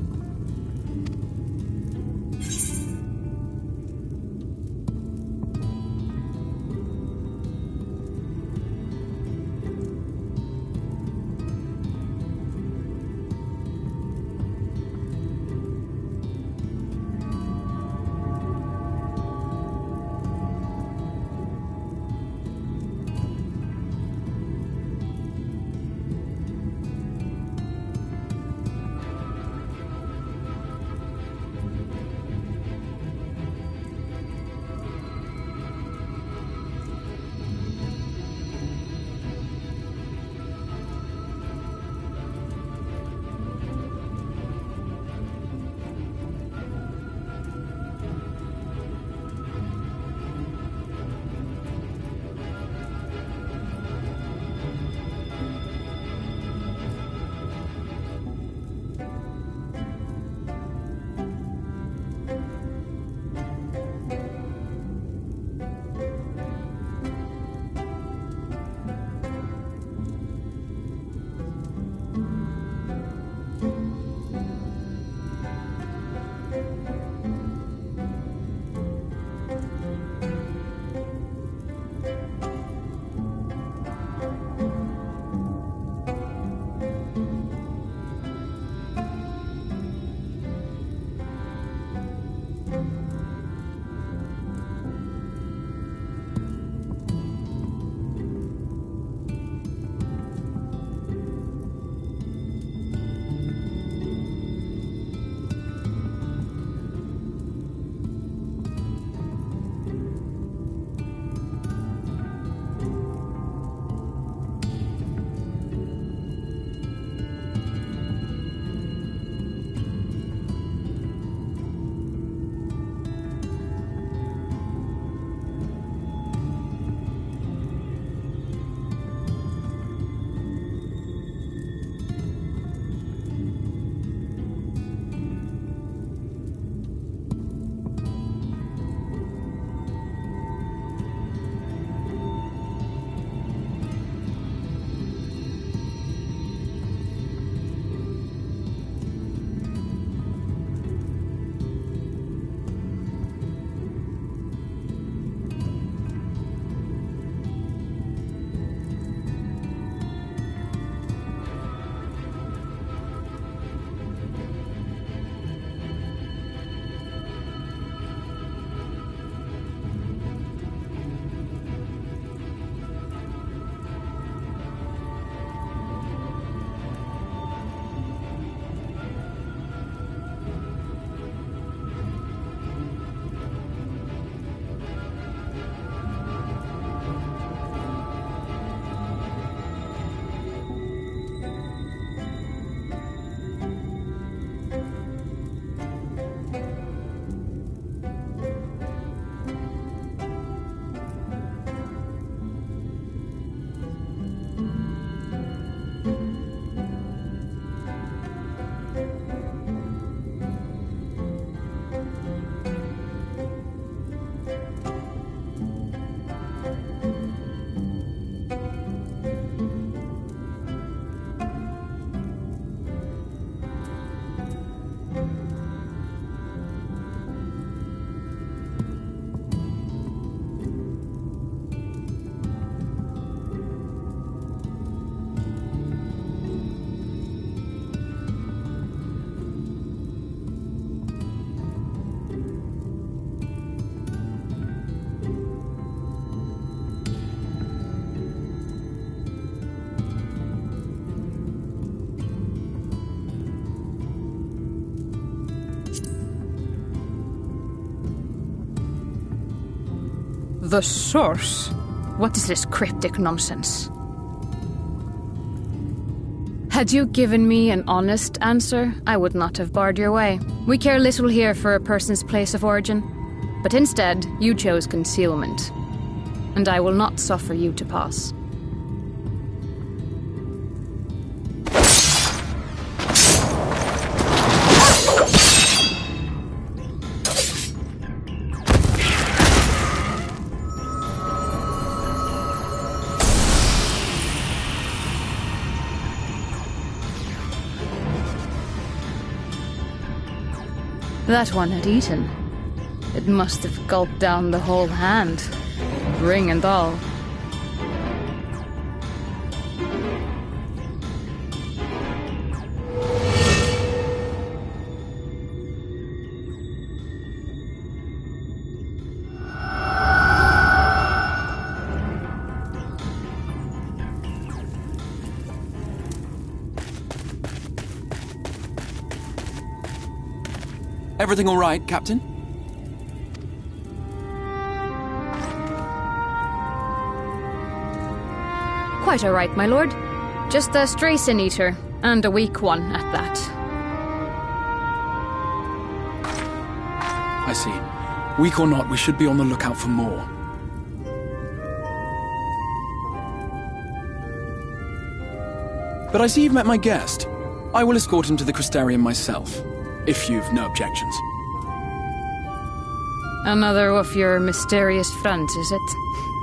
The source? What is this cryptic nonsense? Had you given me an honest answer, I would not have barred your way. We care little here for a person's place of origin. But instead, you chose concealment. And I will not suffer you to pass. That one had eaten. It must have gulped down the whole hand, ring and all. Everything all right, Captain? Quite all right, my lord. Just a stray sin eater, and a weak one at that. I see. Weak or not, we should be on the lookout for more. But I see you've met my guest. I will escort him to the Crystarium myself, if you've no objections. Another of your mysterious friends, is it?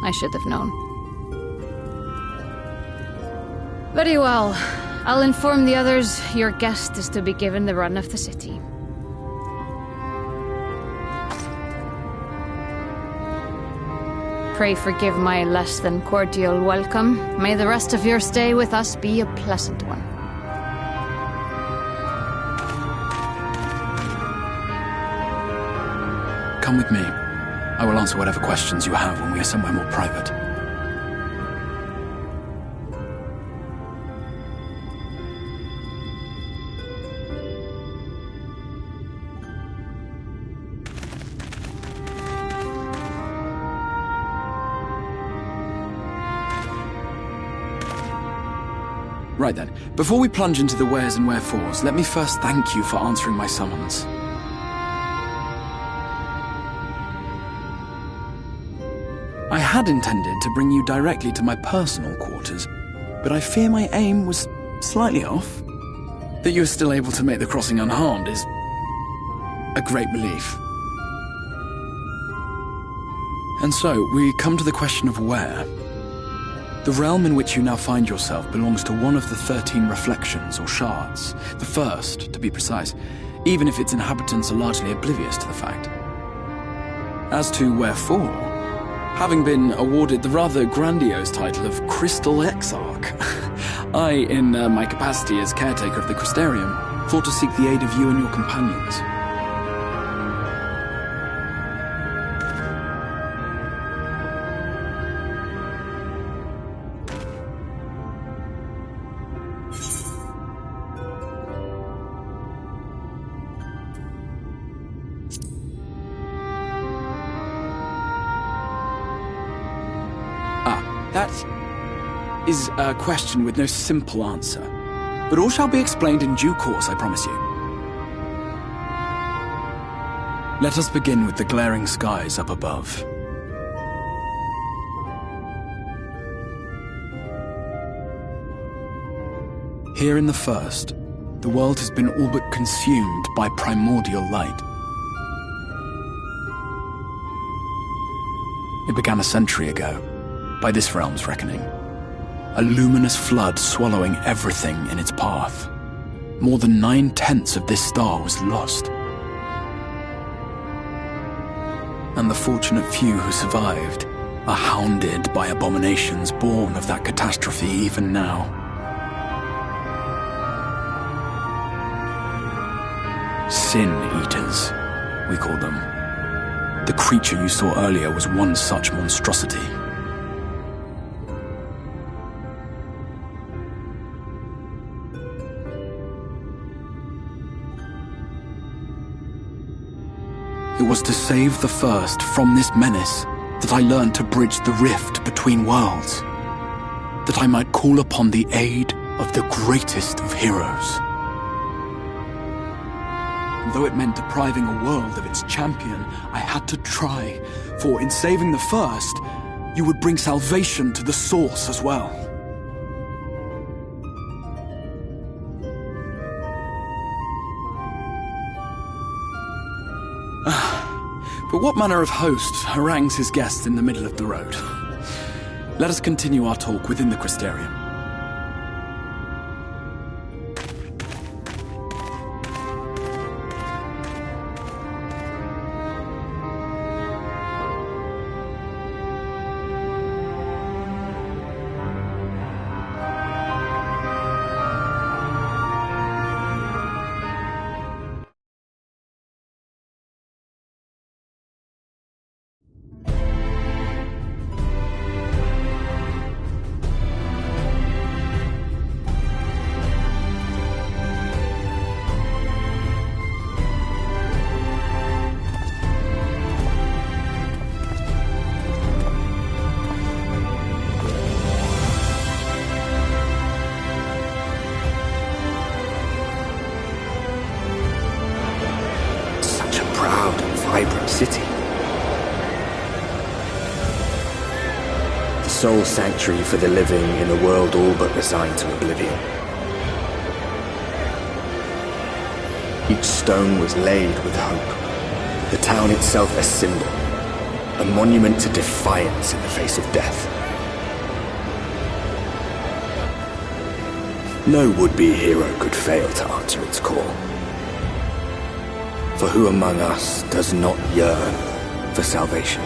I should have known. Very well. I'll inform the others your guest is to be given the run of the city. Pray forgive my less than cordial welcome. May the rest of your stay with us be a pleasant one. Come with me. I will answer whatever questions you have when we are somewhere more private. Right then, before we plunge into the wheres and wherefores, let me first thank you for answering my summons. I had intended to bring you directly to my personal quarters, but I fear my aim was slightly off. That you are still able to make the crossing unharmed is a great relief. And so, we come to the question of where. The realm in which you now find yourself belongs to one of the 13 reflections, or shards. The first, to be precise, even if its inhabitants are largely oblivious to the fact. As to wherefore, having been awarded the rather grandiose title of Crystal Exarch, I, in my capacity as caretaker of the Crystarium, thought to seek the aid of you and your companions. That is a question with no simple answer, but all shall be explained in due course, I promise you. Let us begin with the glaring skies up above. Here in the first, the world has been all but consumed by primordial light. It began a century ago, by this realm's reckoning. A luminous flood swallowing everything in its path. More than 9/10 of this star was lost. And the fortunate few who survived are hounded by abominations born of that catastrophe even now. Sin Eaters, we call them. The creature you saw earlier was one such monstrosity. It was to save the first from this menace that I learned to bridge the rift between worlds, that I might call upon the aid of the greatest of heroes. And though it meant depriving a world of its champion, I had to try, for in saving the first, you would bring salvation to the source as well. But what manner of host harangues his guests in the middle of the road? Let us continue our talk within the Crystarium. vibrant city. The sole sanctuary for the living in a world all but resigned to oblivion. Each stone was laid with hope, the town itself a symbol, a monument to defiance in the face of death. No would-be hero could fail to answer its call. For who among us does not yearn for salvation?